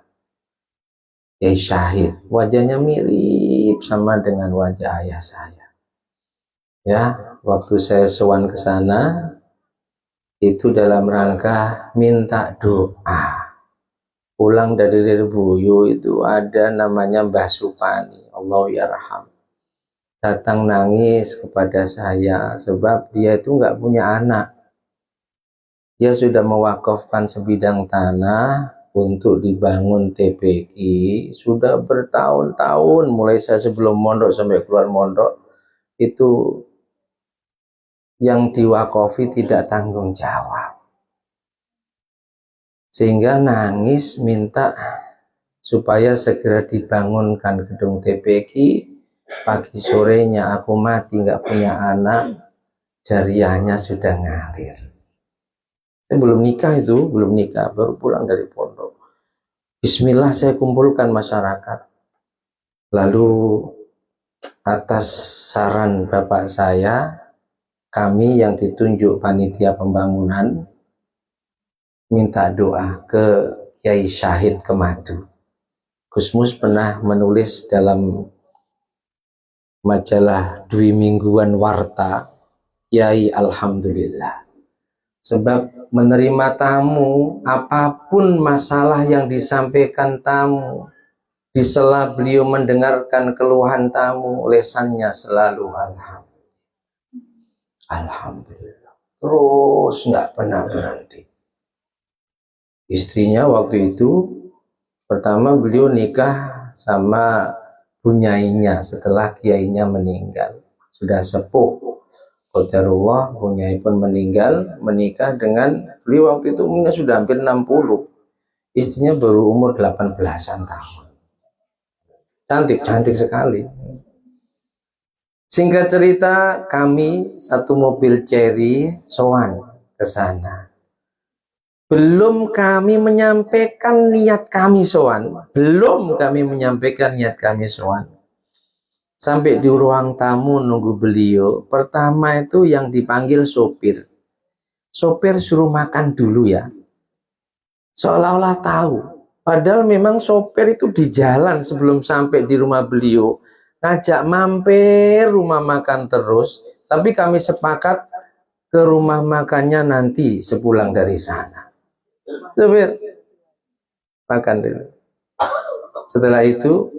Kiai Syahid, wajahnya mirip sama dengan wajah ayah saya. Ya, waktu saya sowan ke sana itu dalam rangka minta doa. Pulang dari Lirboyo itu ada namanya Mbah Supani, Allah yarham. Datang nangis kepada saya sebab dia itu nggak punya anak. Dia sudah mewakafkan sebidang tanah untuk dibangun TPQ sudah bertahun-tahun, mulai saya sebelum mondok sampai keluar mondok itu yang diwakofi tidak tanggung jawab, sehingga nangis minta supaya segera dibangunkan gedung TPQ. Pagi sorenya aku mati nggak punya anak, jariahnya sudah ngalir. Saya belum nikah itu, belum nikah, baru pulang dari pondok. Bismillah saya kumpulkan masyarakat. Lalu atas saran bapak saya, kami yang ditunjuk panitia pembangunan minta doa ke Kiai Syahid Kemadu. Gusmus pernah menulis dalam majalah Dwi Mingguan Warta, Kiai Alhamdulillah. Sebab menerima tamu, apapun masalah yang disampaikan tamu, di sela beliau mendengarkan keluhan tamu, lesannya selalu Alhamdulillah. Terus nggak pernah berhenti. Istrinya waktu itu, pertama beliau nikah sama bunyainya setelah kiainya meninggal. Sudah sepuh. Qadarullah, bunyai pun meninggal, menikah dengan beliau waktu itu umurnya sudah hampir 60. Istrinya baru umur 18-an tahun. Cantik sekali. Singkat cerita, kami satu mobil Cherry sowan ke sana. Belum kami menyampaikan niat kami sowan. Sampai di ruang tamu nunggu beliau, pertama itu yang dipanggil sopir. Sopir suruh makan dulu ya. Seolah-olah tahu. Padahal memang sopir itu di jalan sebelum sampai di rumah beliau. Ngajak mampir rumah makan terus. Tapi kami sepakat ke rumah makannya nanti sepulang dari sana. Sopir, makan dulu. Setelah itu,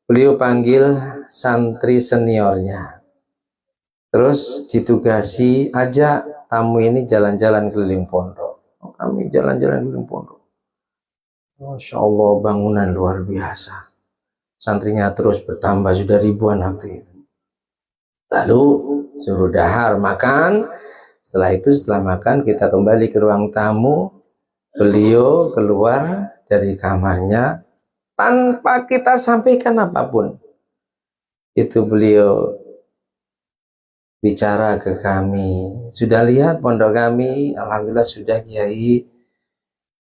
beliau panggil santri seniornya. Terus ditugasi, ajak tamu ini jalan-jalan keliling pondok. Kami jalan-jalan keliling pondok. Masya Allah, bangunan luar biasa. Santrinya terus bertambah, sudah ribuan waktu itu. Lalu suruh dahar makan. Setelah itu, setelah makan kita kembali ke ruang tamu. Beliau keluar dari kamarnya tanpa kita sampaikan apapun. Itu beliau bicara ke kami. Sudah lihat pondok kami? Alhamdulillah sudah, Kiai.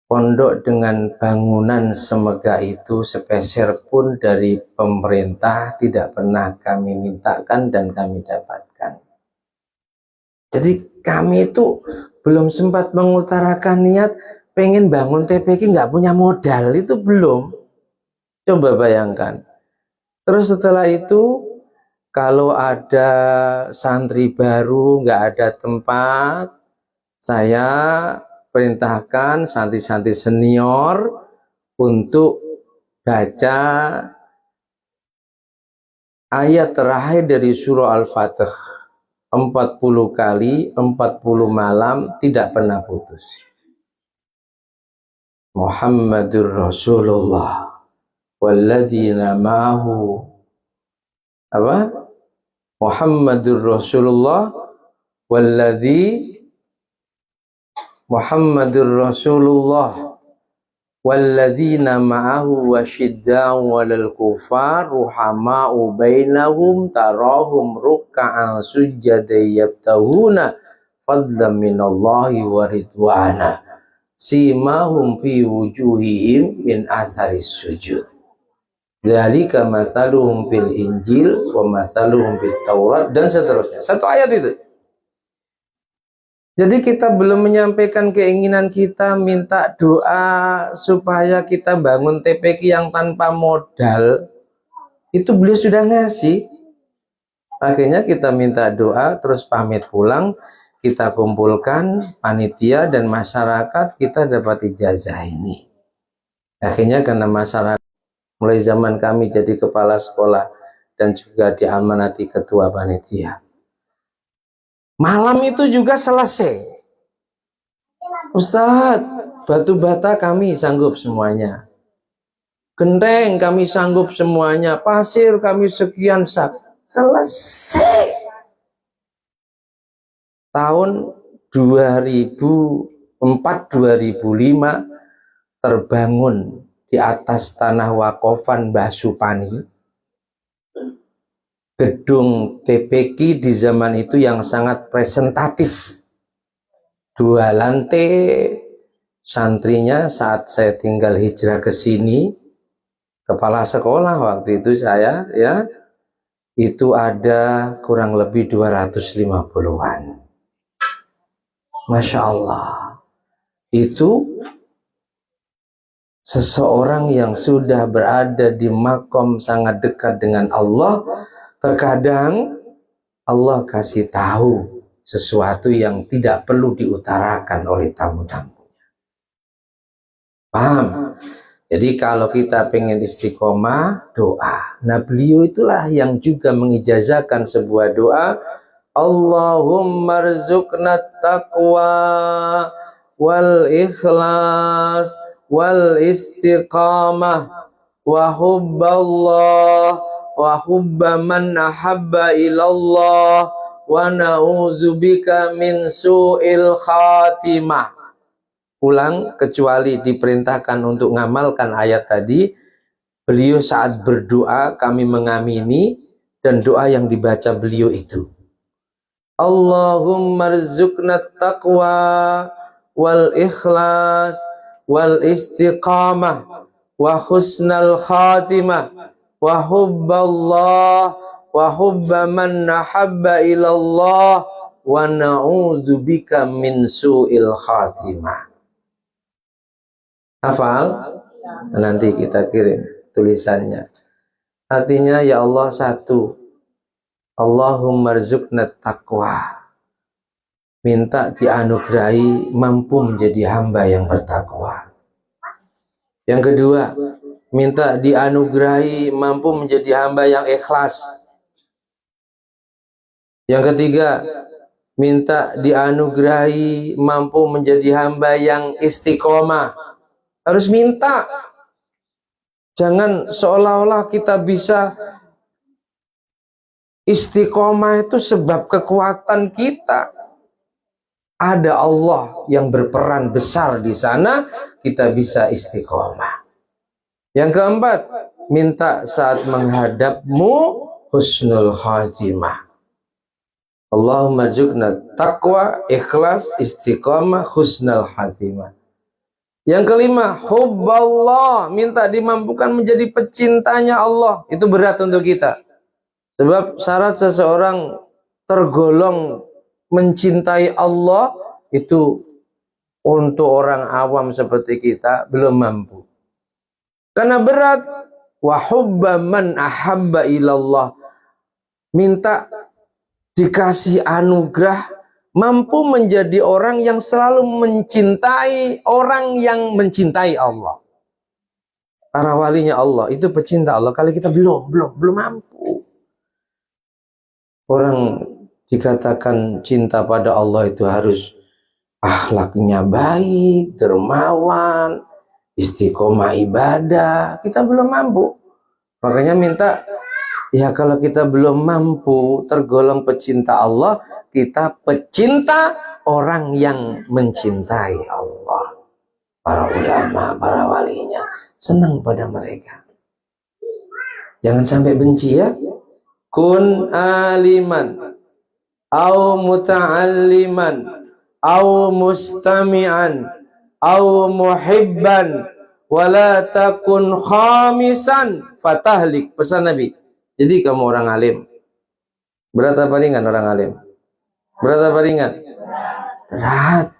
Pondok dengan bangunan semegah itu sepeser pun dari pemerintah tidak pernah kami mintakan dan kami dapatkan. Jadi kami itu belum sempat mengutarakan niat pengen bangun TPQ, nggak punya modal, itu belum. Coba bayangkan. Terus setelah itu, kalau ada santri baru, nggak ada tempat, saya perintahkan santri-santri senior untuk baca ayat terakhir dari surah Al-Fatih. 40 kali 40 malam tidak pernah putus. Muhammadur Rasulullah walladzina ma'ahu apa? Muhammadur Rasulullah Muhammadur Rasulullah walladzina ma'ahu wasyidda'u 'alal kufar ruhama'u bainahum tarahum ruk'an sujada yabtahuna fadlan minallahi wa ridwana simahum fi wujuhihim min atharis sujud dzalika mathaluhum fil injil wa mathaluhum fit taurat dan seterusnya. Satu ayat itu. Jadi kita belum menyampaikan keinginan kita, minta doa supaya kita bangun TPQ yang tanpa modal, itu beliau sudah ngasih. Akhirnya kita minta doa, terus pamit pulang, kita kumpulkan panitia dan masyarakat, kita dapat ijazah ini. Akhirnya karena masyarakat, mulai zaman kami jadi kepala sekolah dan juga diamanati ketua panitia. Malam itu juga selesai. Ustadz, batu bata kami sanggup semuanya. Genteng kami sanggup semuanya. Pasir kami sekian sak. Selesai. Tahun 2004-2005 terbangun di atas tanah wakofan Mbah Supani. Gedung TPQ di zaman itu yang sangat presentatif. 2 lantai, santrinya saat saya tinggal hijrah ke sini, kepala sekolah waktu itu saya, ya, itu ada kurang lebih 250-an. Masya Allah. Itu seseorang yang sudah berada di makom sangat dekat dengan Allah. Terkadang Allah kasih tahu sesuatu yang tidak perlu diutarakan oleh tamu-tamunya. Paham? Jadi kalau kita pengen istiqomah, doa. Nah beliau itulah yang juga mengijazahkan sebuah doa. Allahumma rzuqna taqwa wal ikhlas wal istiqamah wa hubballah wa hubba man ahabba ilallah wa na'udzubika min su'il khatimah. Ulang, kecuali diperintahkan untuk ngamalkan ayat tadi, beliau saat berdoa kami mengamini, dan doa yang dibaca beliau itu Allahumma rzuqna taqwa wal ikhlas wal istiqamah wa husnal khatimah wa hubballah wa hubba man nahabba ilallah wa na'udzubika min su'il khatimah. Hafal? Nanti kita kirim tulisannya. Artinya ya Allah satu, Allahumma rzuqna taqwa, minta dianugerahi mampu menjadi hamba yang bertakwa. Yang kedua, minta dianugerahi mampu menjadi hamba yang ikhlas. Yang ketiga, minta dianugerahi mampu menjadi hamba yang istiqomah. Harus minta. Jangan seolah-olah kita bisa istiqomah itu sebab kekuatan kita. Ada Allah yang berperan besar di sana, kita bisa istiqomah. Yang keempat, minta saat menghadapmu husnul khatimah. Allahumma rzuqna taqwa, ikhlas, istiqomah, husnul khatimah. Yang kelima, hubballah, minta dimampukan menjadi pecintanya Allah. Itu berat untuk kita. Sebab syarat seseorang tergolong mencintai Allah itu untuk orang awam seperti kita belum mampu. Karena berat. Wa hubba man ahabba ilallah. Minta dikasih anugerah mampu menjadi orang yang selalu mencintai orang yang mencintai Allah. Para walinya Allah itu pecinta Allah. Kalau kita belum mampu. Orang dikatakan cinta pada Allah itu harus akhlaknya baik, dermawan, istiqomah ibadah. Kita belum mampu. Makanya minta, ya kalau kita belum mampu tergolong pecinta Allah, kita pecinta orang yang mencintai Allah. Para ulama, para walinya senang pada mereka. Jangan sampai benci ya. Kun aliman au muta'alliman au mustami'an au muhibban wala takun khamisan fatahlik. Pesan Nabi. Jadi kamu orang alim. Berat apa ringan orang alim? Berat apa ringan? Berat.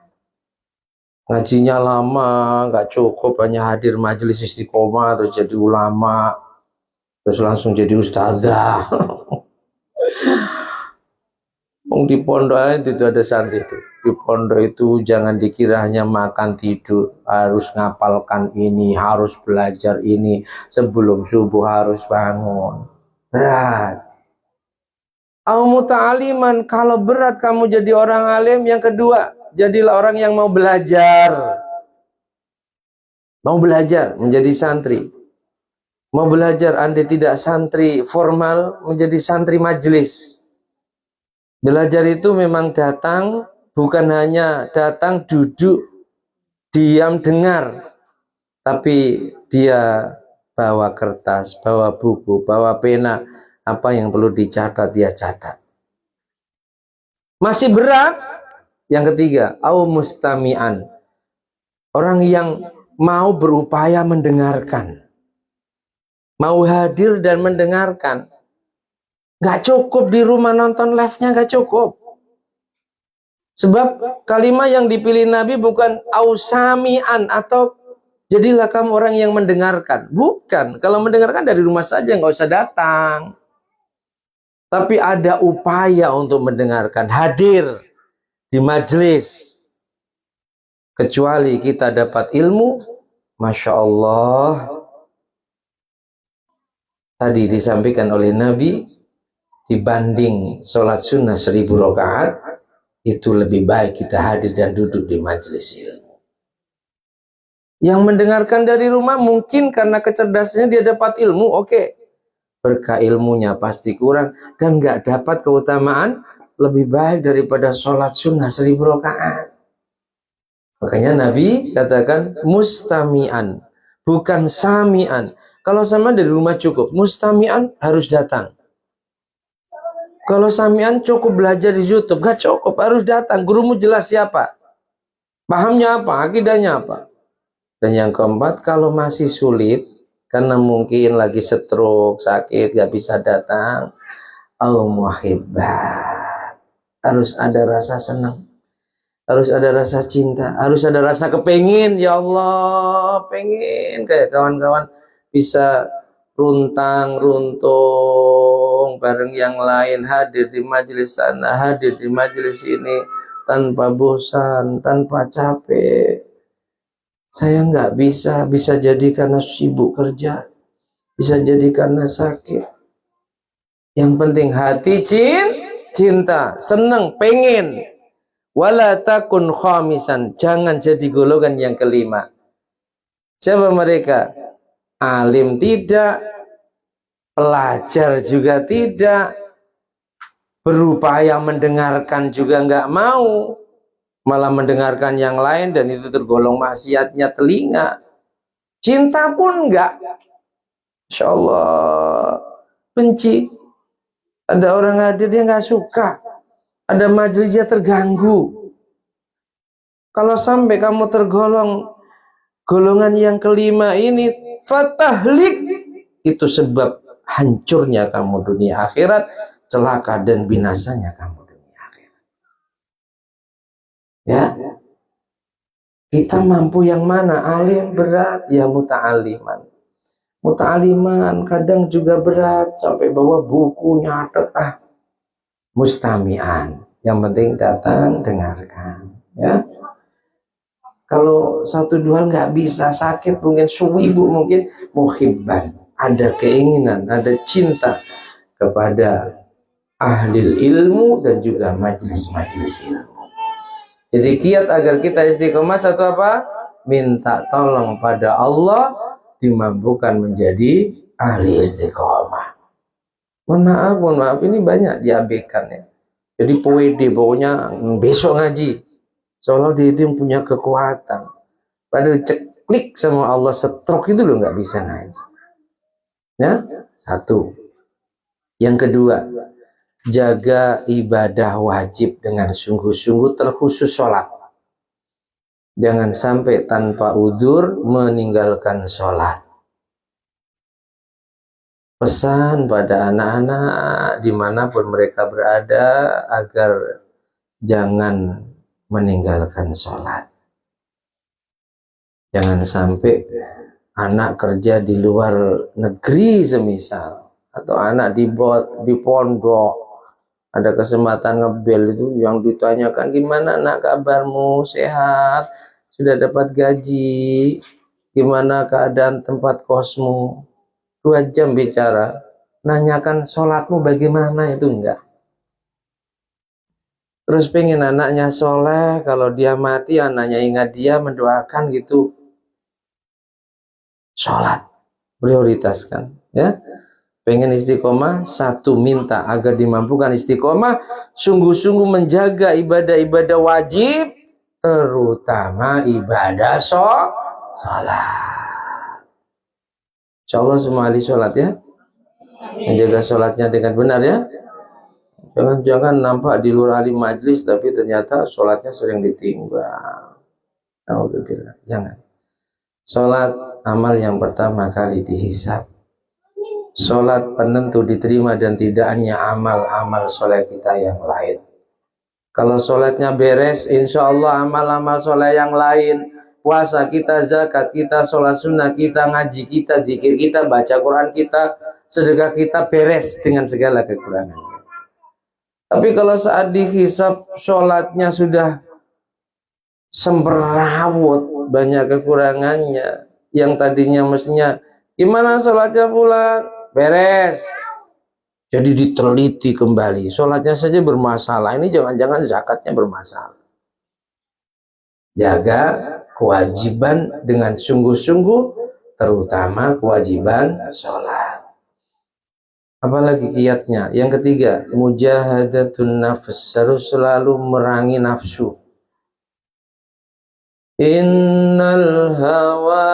Ngajinya lama, nggak cukup hanya hadir majelis istiqomah terus jadi ulama, terus langsung jadi ustazah. Di pondok itu ada santri itu. Di pondok itu jangan dikira hanya makan tidur, harus ngapalkan ini, harus belajar ini, sebelum subuh harus bangun. Berat. Al-muta'aliman, kalau berat kamu jadi orang alim, yang kedua, jadilah orang yang mau belajar. Mau belajar menjadi santri. Mau belajar Anda tidak santri formal, menjadi santri majelis. Belajar itu memang datang, bukan hanya datang duduk, diam dengar. Tapi dia bawa kertas, bawa buku, bawa pena. Apa yang perlu dicatat, dia catat. Masih berat. Yang ketiga, au mustami'an. Orang yang mau berupaya mendengarkan. Mau hadir dan mendengarkan. Gak cukup di rumah nonton live-nya, gak cukup. Sebab kalimat yang dipilih Nabi bukan au sami'an atau jadilah kamu orang yang mendengarkan. Bukan. Kalau mendengarkan dari rumah saja, gak usah datang. Tapi ada upaya untuk mendengarkan. Hadir di majelis. Kecuali kita dapat ilmu, Masya Allah. Tadi disampaikan oleh Nabi, dibanding sholat sunnah 1000 rakaat, itu lebih baik kita hadir dan duduk di majelis ilmu. Yang mendengarkan dari rumah mungkin karena kecerdasannya dia dapat ilmu, oke. Berkah ilmunya pasti kurang dan nggak dapat keutamaan lebih baik daripada sholat sunnah 1000 rakaat. Makanya Nabi katakan mustami'an, bukan sami'an. Kalau sama dari rumah cukup, mustami'an harus datang. Kalau sami'an cukup belajar di YouTube, gak cukup, harus datang. Gurumu jelas siapa, pahamnya apa, akidahnya apa. Dan yang keempat, kalau masih sulit, karena mungkin lagi stroke, sakit, gak bisa datang, al-muhibbat, harus ada rasa senang, harus ada rasa cinta, harus ada rasa kepengin. Ya Allah, pengen kayak kawan-kawan bisa runtang runtung bareng yang lain, hadir di majelis sana, hadir di majelis ini tanpa bosan, tanpa capek. Saya nggak bisa jadi karena sibuk kerja, bisa jadi karena sakit. Yang penting hati cinta, seneng, pengen. Wala takun khamisan, jangan jadi golongan yang kelima. Siapa mereka? Alim tidak, pelajar juga tidak, berupaya mendengarkan juga nggak mau, malah mendengarkan yang lain dan itu tergolong maksiatnya telinga. Cinta pun enggak. Insya Allah benci. Ada orang hadir dia nggak suka, ada majelis dia terganggu. Kalau sampai kamu tergolong golongan yang kelima ini, fatahlik, itu sebab hancurnya kamu dunia akhirat, celaka dan binasanya kamu dunia akhirat. Ya, kita mampu yang mana? Alim berat, ya muta'aliman. Muta'aliman kadang juga berat, sampai bawa buku nyatet, mustami'an. Yang penting datang, dengarkan. Ya. Kalau satu dua nggak bisa, sakit mungkin, suwibu mungkin, muhibban, ada keinginan, ada cinta kepada ahli ilmu dan juga majelis-majelis ilmu. Jadi kiat agar kita istiqomah satu apa? Minta tolong pada Allah dimampukan menjadi ahli istiqomah. Mohon maaf ini banyak diabaikan ya. Jadi PWD pokoknya besok ngaji. Seolah dia itu yang punya kekuatan. Padahal ceklik sama Allah stroke itu loh nggak bisa ngaji. Ya, satu. Yang kedua, jaga ibadah wajib dengan sungguh-sungguh terkhusus sholat. Jangan sampai tanpa udzur meninggalkan sholat. Pesan pada anak-anak dimanapun mereka berada agar jangan meninggalkan sholat. Jangan sampai anak kerja di luar negeri semisal, atau anak di pondok ada kesempatan ngebel itu yang ditanyakan, gimana nak kabarmu, sehat, sudah dapat gaji, gimana keadaan tempat kosmu, 2 jam bicara, nanyakan sholatmu bagaimana, itu enggak. Terus pengen anaknya soleh, kalau dia mati anaknya ingat dia, mendoakan gitu. Sholat prioritaskan ya. Pengen istiqomah, satu minta agar dimampukan istiqomah, sungguh-sungguh menjaga ibadah-ibadah wajib, terutama ibadah sholat. Insyaallah semua ahli sholat ya, menjaga sholatnya dengan benar ya. Jangan-jangan nampak di luar ahli majlis tapi ternyata sholatnya sering ditinggal. Alhamdulillah, jangan. Sholat amal yang pertama kali dihisab. Sholat penentu diterima dan tidaknya amal-amal sholat kita yang lain. Kalau sholatnya beres, insya Allah amal-amal sholat yang lain, puasa kita, zakat kita, sholat sunnah kita, ngaji kita, zikir kita, baca Quran kita, sedekah kita beres dengan segala kekurangannya. Tapi kalau saat dihisab sholatnya sudah semberawut, banyak kekurangannya, yang tadinya mestinya gimana sholatnya fulan, beres, jadi diteliti kembali, sholatnya saja bermasalah, ini jangan-jangan zakatnya bermasalah. Jaga kewajiban dengan sungguh-sungguh, terutama kewajiban sholat. Apalagi kiatnya? Yang ketiga, mujahadatun nafs, harus selalu merangi nafsu. Innal hawa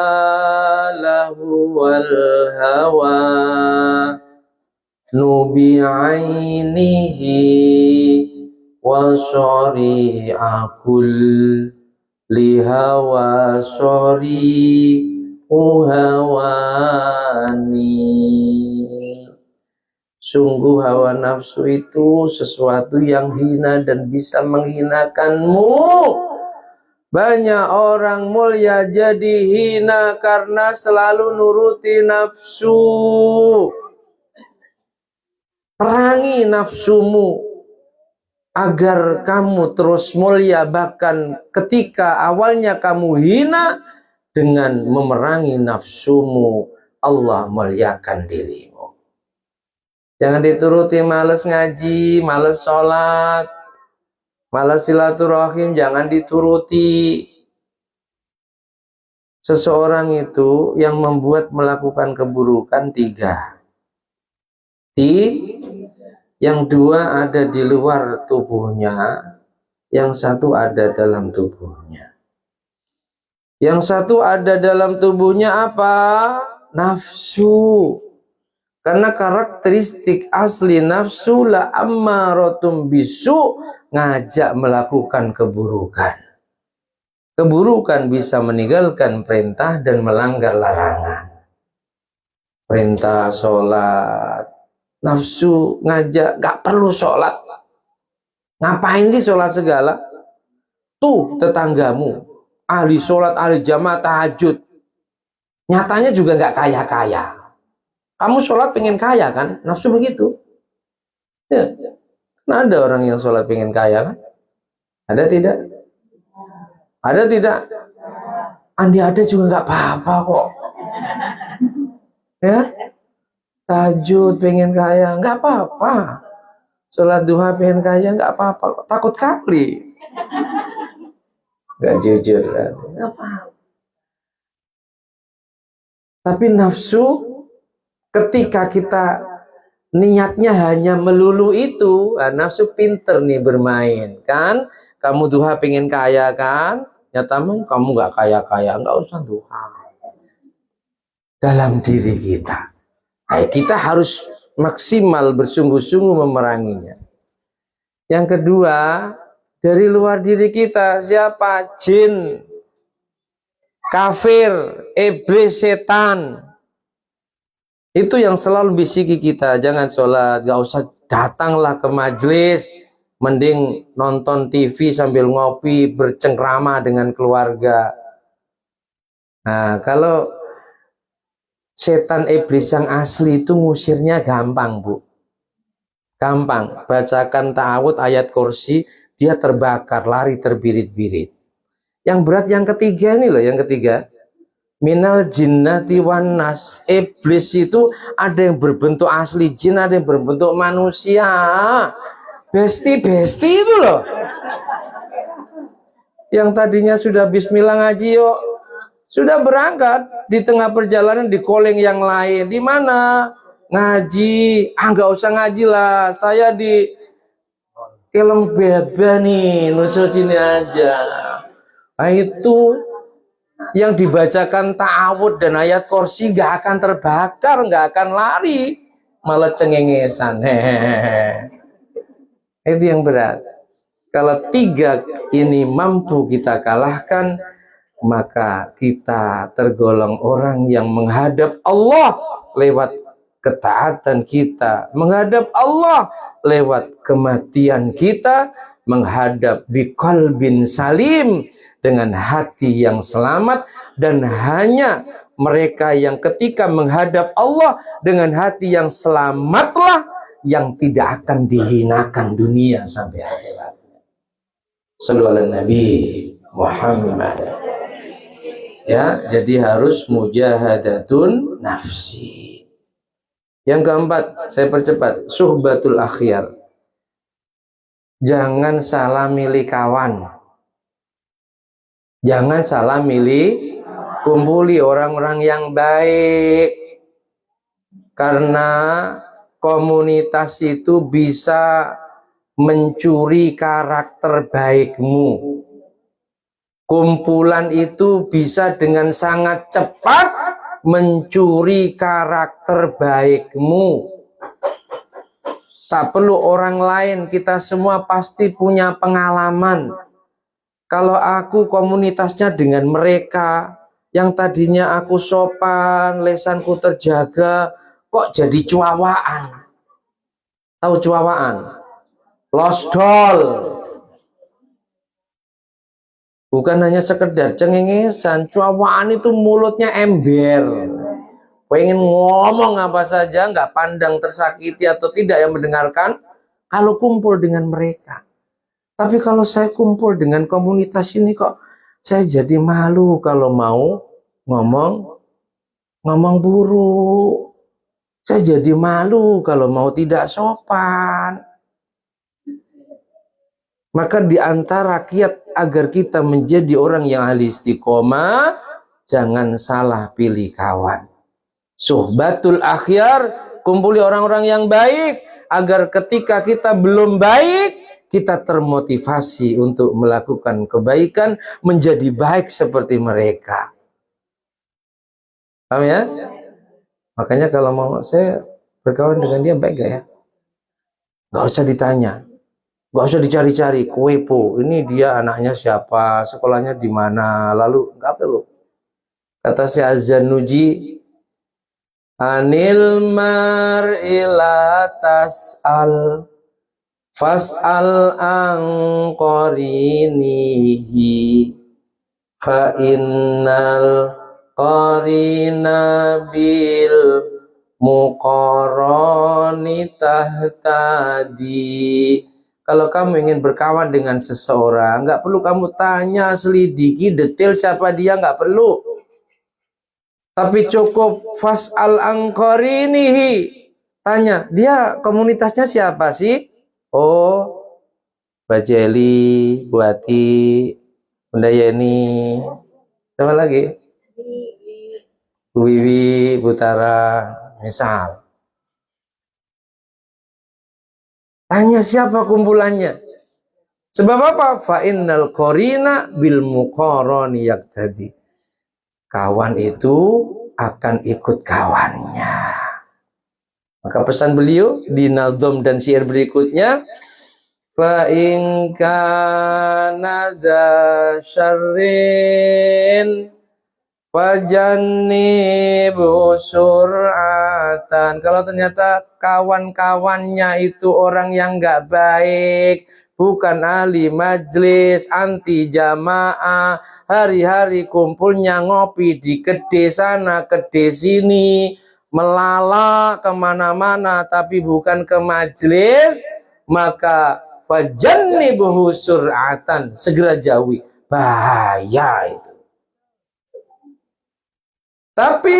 lahu wal hawa nubi'ainihi wa syari'akul lihawa syari'u hawani. Sungguh hawa nafsu itu sesuatu yang hina dan bisa menghinakanmu. Banyak orang mulia jadi hina karena selalu nuruti nafsu. Perangi nafsumu agar kamu terus mulia, bahkan ketika awalnya kamu hina, dengan memerangi nafsumu Allah muliakan dirimu. Jangan dituruti males ngaji, males sholat, malas silaturahim, jangan dituruti. Seseorang itu yang membuat melakukan keburukan 3. Yang 2 ada di luar tubuhnya, yang 1 ada dalam tubuhnya. Yang 1 ada dalam tubuhnya apa? Nafsu. Karena karakteristik asli nafsu la ammaratum bisu, ngajak melakukan keburukan. Keburukan bisa meninggalkan perintah dan melanggar larangan. Perintah sholat, nafsu ngajak, gak perlu sholat. Ngapain sih sholat segala? Tuh tetanggamu, ahli sholat, ahli jamaah tahajud. Nyatanya juga gak kaya-kaya. Kamu sholat pengen kaya kan? Nafsu begitu. Ya. Nah, ada orang yang sholat pengen kaya kan? Ada tidak? Ada tidak? Andi ada juga nggak apa-apa kok. Ya, tahajud pengen kaya nggak apa-apa. Sholat duha pengen kaya nggak apa-apa, takut kali. Nggak jujur kan? Nggak apa-apa. Tapi nafsu ketika kita niatnya hanya melulu itu, nafsu pinter nih bermain kan. Kamu duha pengen kaya kan, nyata kamu nggak kaya-kaya, nggak usah duha. Dalam diri kita, kita harus maksimal bersungguh-sungguh memeranginya. Yang kedua, dari luar diri kita, siapa? Jin, kafir, iblis, setan. Itu yang selalu bisiki kita, jangan sholat, gak usah datanglah ke majelis, mending nonton TV sambil ngopi, bercengkrama dengan keluarga. Nah, kalau setan iblis yang asli itu ngusirnya gampang, Bu. Gampang, bacakan ta'awud ayat kursi, dia terbakar, lari terbirit-birit. Yang berat yang ketiga ini loh, yang ketiga. Minal jinnati wan nas. Iblis itu ada yang berbentuk asli jin, ada yang berbentuk manusia. Besti-besti itu loh. Yang tadinya sudah bismillah ngaji yuk, sudah berangkat, di tengah perjalanan di calling yang lain. Di mana? Ngaji. Nggak usah ngaji lah, saya di Kelong Beba nih, nusul sini aja. Nah itu yang dibacakan ta'awud dan ayat kursi gak akan terbakar, gak akan lari, malah cengengesan. Itu yang berat. Kalau tiga ini mampu kita kalahkan, maka kita tergolong orang yang menghadap Allah lewat ketaatan kita, menghadap Allah lewat kematian kita, menghadap biqalbin salim, dengan hati yang selamat. Dan hanya mereka yang ketika menghadap Allah dengan hati yang selamatlah yang tidak akan dihinakan dunia sampai akhirat. Sallallahu alaihi Nabi Muhammad. Ya, jadi harus mujahadatun nafsi. Yang keempat, saya percepat, suhbatul akhyar. Jangan salah milih kawan. Jangan salah milih, kumpuli orang-orang yang baik. Karena komunitas itu bisa mencuri karakter baikmu. Kumpulan itu bisa dengan sangat cepat mencuri karakter baikmu. Tak perlu orang lain, kita semua pasti punya pengalaman. Kalau aku komunitasnya dengan mereka, yang tadinya aku sopan, lesanku terjaga, kok jadi cuawaan. Tahu cuawaan? Lost doll. Bukan hanya sekedar cengengesan, cuawaan itu mulutnya ember. Pengen ngomong apa saja, nggak pandang tersakiti atau tidak yang mendengarkan, kalau kumpul dengan mereka. Tapi kalau saya kumpul dengan komunitas ini kok saya jadi malu kalau mau ngomong buruk. Saya jadi malu kalau mau tidak sopan. Maka di antara kiat agar kita menjadi orang yang ahli istiqomah, jangan salah pilih kawan. Suhbatul akhyar, kumpuli orang-orang yang baik, agar ketika kita belum baik, kita termotivasi untuk melakukan kebaikan, menjadi baik seperti mereka. Paham ya? Makanya kalau mau saya berkawan dengan dia baik gak ya? Gak usah ditanya, gak usah dicari-cari, kepo. Ini dia anaknya siapa, sekolahnya di mana, lalu gak perlu. Kata si Az-Zanuji, anil mar'ila tas'al fas'al an qarinihi fa innal qarina bil muqarrani tahtadi. Kalau kamu ingin berkawan dengan seseorang, nggak perlu kamu tanya, selidiki detail siapa dia, nggak perlu. Tapi cukup fas'al an qarinihi, tanya dia komunitasnya siapa sih, Oh, Mbak Jeli, Bu Ati, Bunda Yeni, siapa lagi? Bu Wiwi, Bu Tara, misal. Tanya siapa kumpulannya? Sebab apa? Fa'innal qorina bil muqarani yaqtadi. Kawan itu akan ikut kawannya. Maka pesan beliau di nazam dan syair berikutnya, fa in kana dza syarrin fajannibu sur'atan. Kalau ternyata kawan-kawannya itu orang yang nggak baik, bukan ahli majlis, anti jamaah, hari-hari kumpulnya ngopi di kedai sana, kedai sini, melala kemana-mana, tapi bukan ke majlis, maka fajannibuhu sur'atan, segera jauhi, bahaya itu. Tapi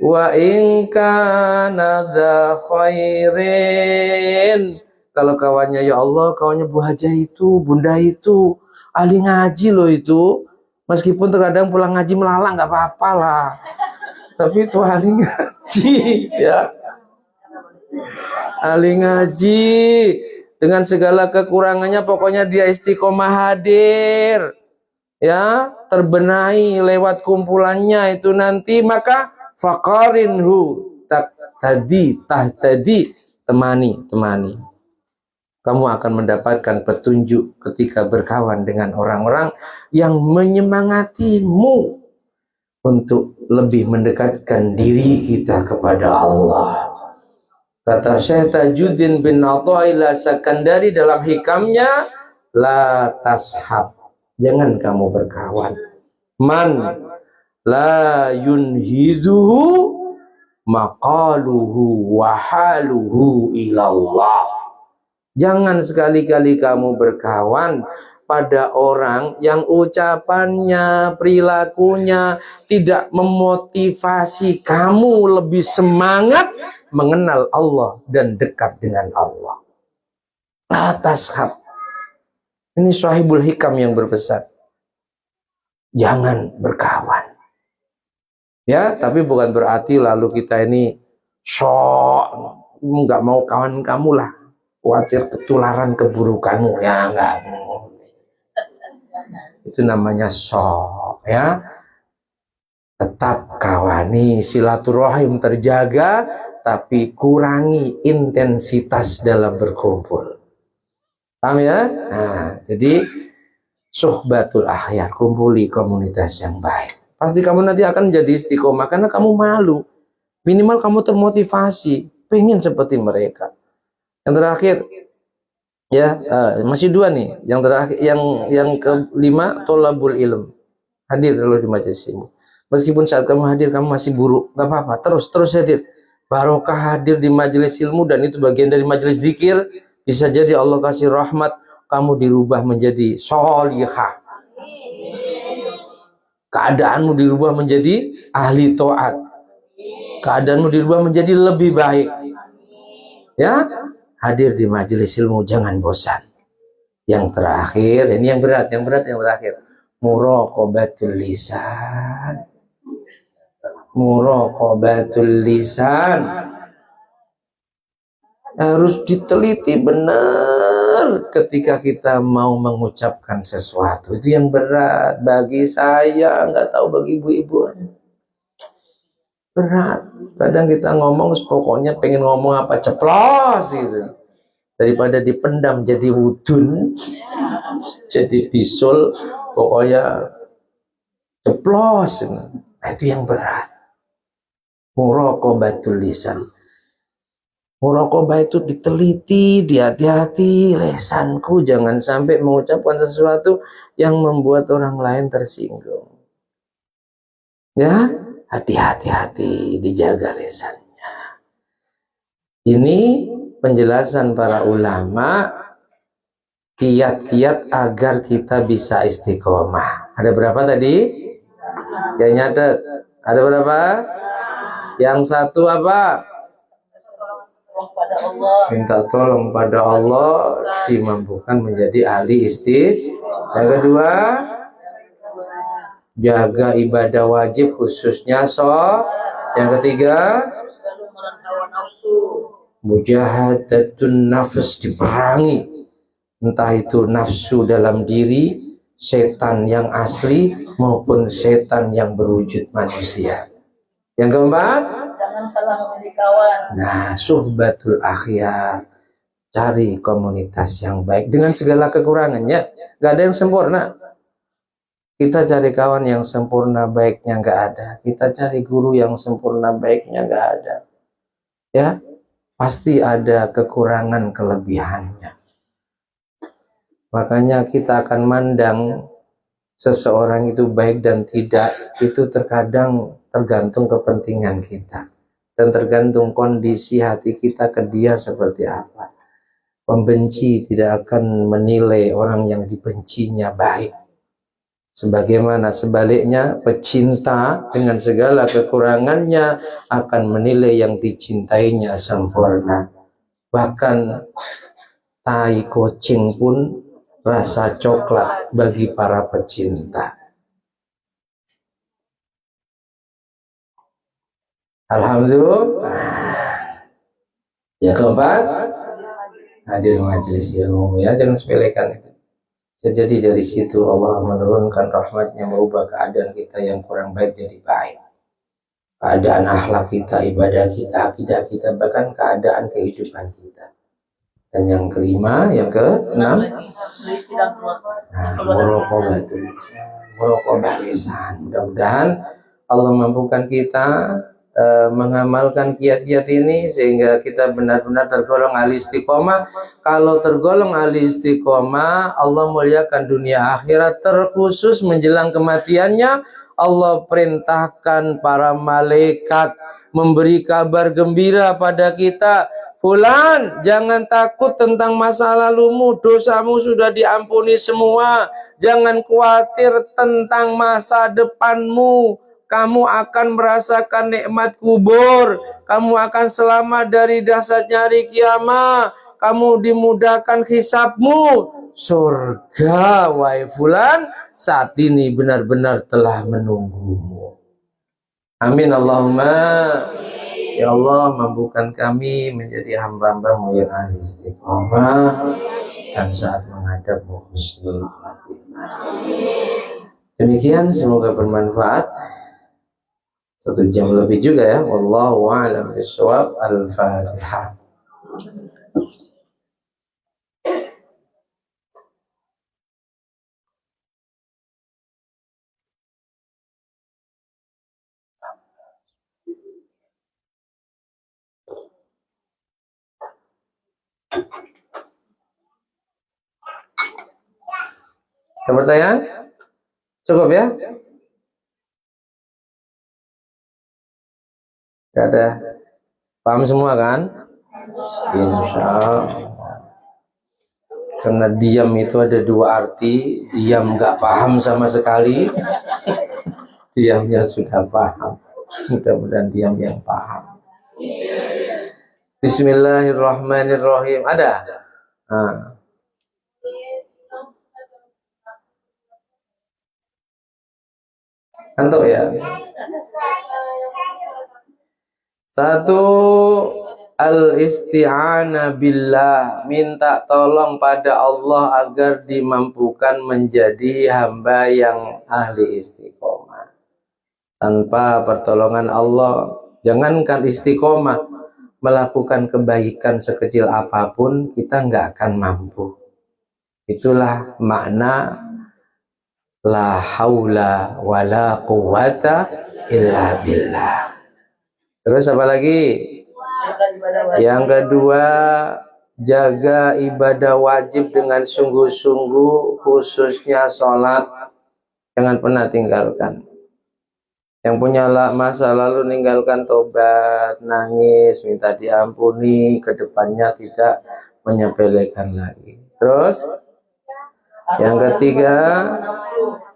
wa in kana dza khairin, kalau kawannya ya Allah, kawannya Bu Haja itu, Bunda itu ahli ngaji loh itu, meskipun terkadang pulang ngaji melala nggak apa-apa lah, tapi itu ahli ngaji ya, ahli ngaji dengan segala kekurangannya, pokoknya dia istiqomah hadir ya, terbenahi lewat kumpulannya itu nanti, maka faqarinhu tahtadi, temani. Kamu akan mendapatkan petunjuk ketika berkawan dengan orang-orang yang menyemangatimu untuk lebih mendekatkan diri kita kepada Allah. Kata Syekh Tajuddin bin Athaillah Sakandari dalam hikamnya, la tashab, jangan kamu berkawan, man la yunhiduhu maqaluhu wa haluhu ilallah. Jangan sekali-kali kamu berkawan pada orang yang ucapannya, perilakunya tidak memotivasi kamu lebih semangat mengenal Allah dan dekat dengan Allah. La tashab. Ini Sahibul Hikam yang berpesan, jangan berkawan. Ya, tapi bukan berarti lalu kita ini sok nggak mau kawan kamu lah, khawatir ketularan keburukanmu ya, enggak. Itu namanya sok ya. Tetap kawani, silaturahim terjaga, tapi kurangi intensitas dalam berkumpul. Paham ya? Nah, jadi suhbatul akhyar, kumpuli komunitas yang baik. Pasti kamu nanti akan jadi istiqomah karena kamu malu. Minimal kamu termotivasi, pengen seperti mereka. Yang terakhir, ya masih dua nih. Yang terakhir, yang kelima, tolabul ilm. Hadir dulu di majelis ini. Meskipun saat kamu hadir kamu masih buruk, nggak apa-apa. Terus hadir. Barokah hadir di majelis ilmu, dan itu bagian dari majelis zikir. Bisa jadi Allah kasih rahmat, kamu dirubah menjadi sholihah. Keadaanmu dirubah menjadi ahli taat. Keadaanmu dirubah menjadi lebih baik. Ya, hadir di majelis ilmu, jangan bosan. Yang terakhir, ini yang berat, yang terakhir. Muraqabatul lisan. Muraqabatul lisan. Harus diteliti benar ketika kita mau mengucapkan sesuatu. Itu yang berat bagi saya, nggak tahu bagi ibu-ibu. Berat. Kadang kita ngomong pokoknya pengen ngomong apa ceplos gitu. Daripada dipendam jadi wudun, jadi bisul, pokoknya ceplos. Nah, itu yang berat. Muraqabatul lisan. Muraqabah itu diteliti, dihati-hati, lesanku jangan sampai mengucapkan sesuatu yang membuat orang lain tersinggung. Ya, hati-hati, dijaga lesannya. Ini penjelasan para ulama, kiat-kiat agar kita bisa istiqomah. Ada berapa tadi? Yang nyatet. Ada berapa? Yang satu apa? minta tolong pada Allah dimampukan menjadi ahli istiqomah. Yang kedua, jaga ibadah wajib khususnya sholat. Yang ketiga, mujahadatun nafs, diperangi entah itu nafsu dalam diri, setan yang asli maupun setan yang berwujud manusia. Yang keempat, jangan salah memilih kawan. nah, suhbatul akhyar, cari komunitas yang baik dengan segala kekurangannya. Gak ada yang sempurna. Kita cari kawan yang sempurna baiknya nggak ada. Kita cari guru yang sempurna baiknya nggak ada. Ya, pasti ada kekurangan kelebihannya. Makanya kita akan mandang seseorang itu baik dan tidak, itu terkadang tergantung kepentingan kita dan tergantung kondisi hati kita ke dia seperti apa. Pembenci tidak akan menilai orang yang dibencinya baik, sebagaimana sebaliknya pecinta dengan segala kekurangannya akan menilai yang dicintainya sempurna. Bahkan tai kucing pun rasa coklat bagi para pecinta. Alhamdulillah. Yang keempat, hadir majelis ilmu, ya, jangan sepelekan itu. Jadi dari situ Allah menurunkan rahmatnya, merubah keadaan kita yang kurang baik jadi baik. Keadaan akhlak kita, ibadah kita, akidah kita, bahkan keadaan kehidupan kita. Dan yang kelima, yang keenam, muraqabah lisan. Mudah-mudahan Allah mampukan kita mengamalkan kiat-kiat ini sehingga kita benar-benar tergolong ahli istiqomah. Kalau tergolong ahli istiqomah, Allah muliakan dunia akhirat, terkhusus menjelang kematiannya Allah perintahkan para malaikat memberi kabar gembira pada kita. Fulan, jangan takut tentang masa lalumu, dosamu sudah diampuni semua. Jangan khawatir tentang masa depanmu. Kamu akan merasakan nikmat kubur. Kamu akan selamat dari dahsyatnya hari kiamat. Kamu dimudahkan hisabmu. Surga, wahai fulan, saat ini benar-benar telah menunggumu. Amin Allahumma. Ya Allah, mampukan kami menjadi hamba-Hamba-Mu yang ahli istiqomah dan saat menghadap-Mu husnul khatimah. Demikian, semoga bermanfaat. 1 jam lebih juga ya. Wallahu a'lam bishawab. Al-Fatihah. Ada pertanyaan? Cukup ya? Gak ada. Paham semua kan? Insya Allah. Karena diam itu ada 2 arti. Diam gak paham sama sekali. Diam yang sudah paham. Mudah-mudahan diam yang paham. Bismillahirrahmanirrahim. Ada? Nah. Antuk ya. 1, al-isti'anah billah, minta tolong pada Allah agar dimampukan menjadi hamba yang ahli istiqomah. Tanpa pertolongan Allah, jangankan istiqomah, melakukan kebaikan sekecil apapun kita nggak akan mampu. Itulah makna la haula wala quwata illa billah. Terus apa lagi? Yang kedua, jaga ibadah wajib dengan sungguh-sungguh, khususnya sholat. Jangan pernah tinggalkan. Yang punya masa lalu ninggalkan, tobat, nangis, minta diampuni, kedepannya tidak menyepelekan lagi. Terus yang ketiga,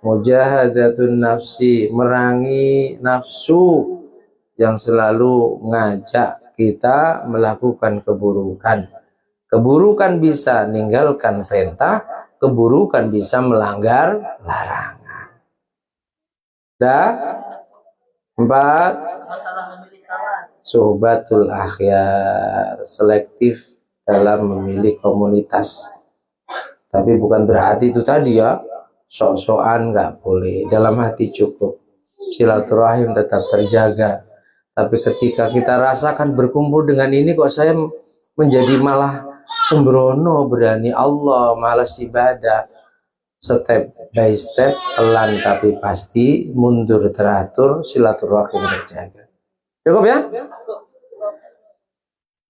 mujahadatun nafsi, merangi nafsu yang selalu ngajak kita melakukan keburukan. Keburukan bisa meninggalkan perintah, keburukan bisa melanggar larangan. Dan 4, Masalah memilih kawan. suhbatul akhyar, selektif dalam memilih komunitas. Tapi bukan berarti itu tadi ya, sok-sokan nggak boleh, dalam hati cukup. Silaturahim tetap terjaga. Tapi ketika kita rasakan berkumpul dengan ini kok saya menjadi malah sembrono, berani Allah, malas ibadah. Step by step, pelan tapi pasti, mundur teratur, silaturahim terjaga. Cukup ya?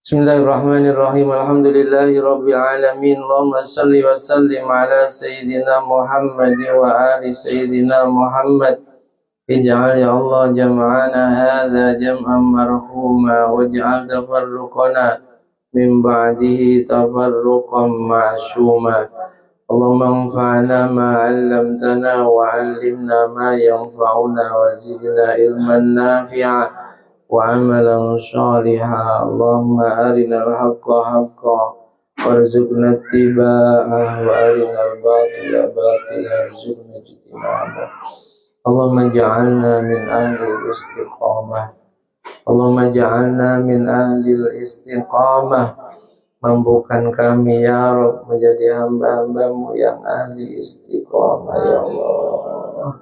Bismillahirrahmanirrahim. Alhamdulillahi rabbil alamin. Allahumma salli wa sallim ala sayyidina Muhammad wa ali sayyidina Muhammad. Ij'al ya Allah jam'ana hadza jam'an marhuma waj'al tafarruqana min ba'dihi tafarruqan ma'suma. Allahumma anfa'na ma 'allamtana wa 'allimna ma yanfa'una wa zidna ilman nafi'a wa 'amalan shaliha. Allahumma arinal haqqa haqqan warzuqna ittiba'ah wa arinal batila batilan warzuqna ijtinabah. Allahumma ja'alna min ahli istiqamah. Allahumma ja'alna min ahli istiqamah. Mampukan kami ya Rabb menjadi hamba-hambamu yang ahli istiqamah ya Allah.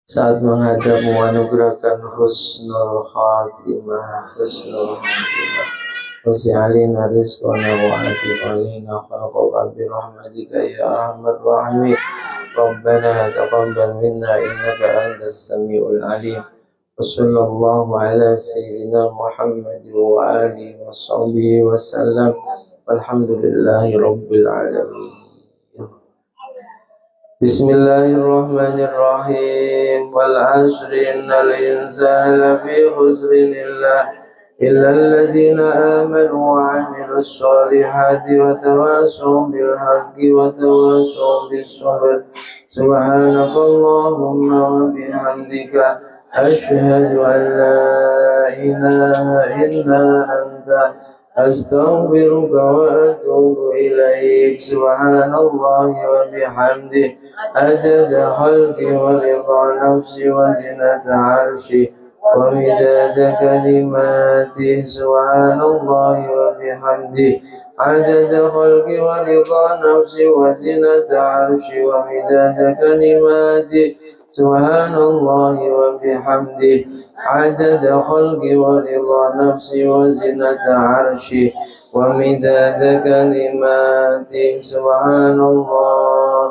Saat menghadapmu anugerahkan husnul khatimah, husnul khatimah. Wasi'alina rizqana wa atiqalina khalqaqa birahmatika ya arhamar rahimin. Rabbana taqabbal minna innaka antas samiul alim. وصلى الله على سيدنا محمد وآله وصحبه وسلم والحمد لله رب العالمين. بسم الله الرحمن الرحيم والعصر إن الإنسان لفي خسر إلا الذين آمنوا وعملوا الصالحات وتواصوا بالحق وتواصوا بالصبر. سبحانك اللهم وبحمدك أشهد أن لا إله إلا أنت أستغفرك وأتوب إليك. سبحان الله وبحمده عدد خلقي ورضا نفسي وزنة عرشي ومداد كلماته. سبحان الله وبحمده عدد خلقي ورضا نفسي وزنة عرشي ومداد كلماته. سبحان الله وبحمده عدد خلقي ورضا نفسي وزنة عرشي ومداد كلماته. سبحان الله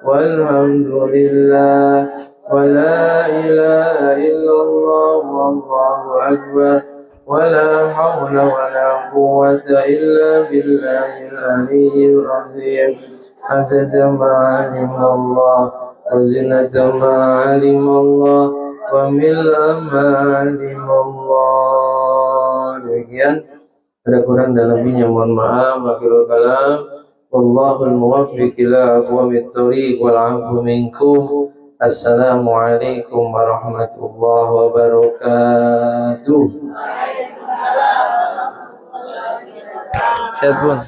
والحمد لله ولا إله إلا الله والله أكبر ولا حول ولا قوة إلا بالله العلي العظيم. عدد ما علم الله وزنة ما علم الله وملء ما علم Allah. Demikian, ada kurang dan lebihnya mohon maaf. Akhirul kalam, wallahul muwaffiq ila aqwamit thoriq wal 'afwu minkum. Assalamualaikum warahmatullahi wabarakatuh. Sehat pun.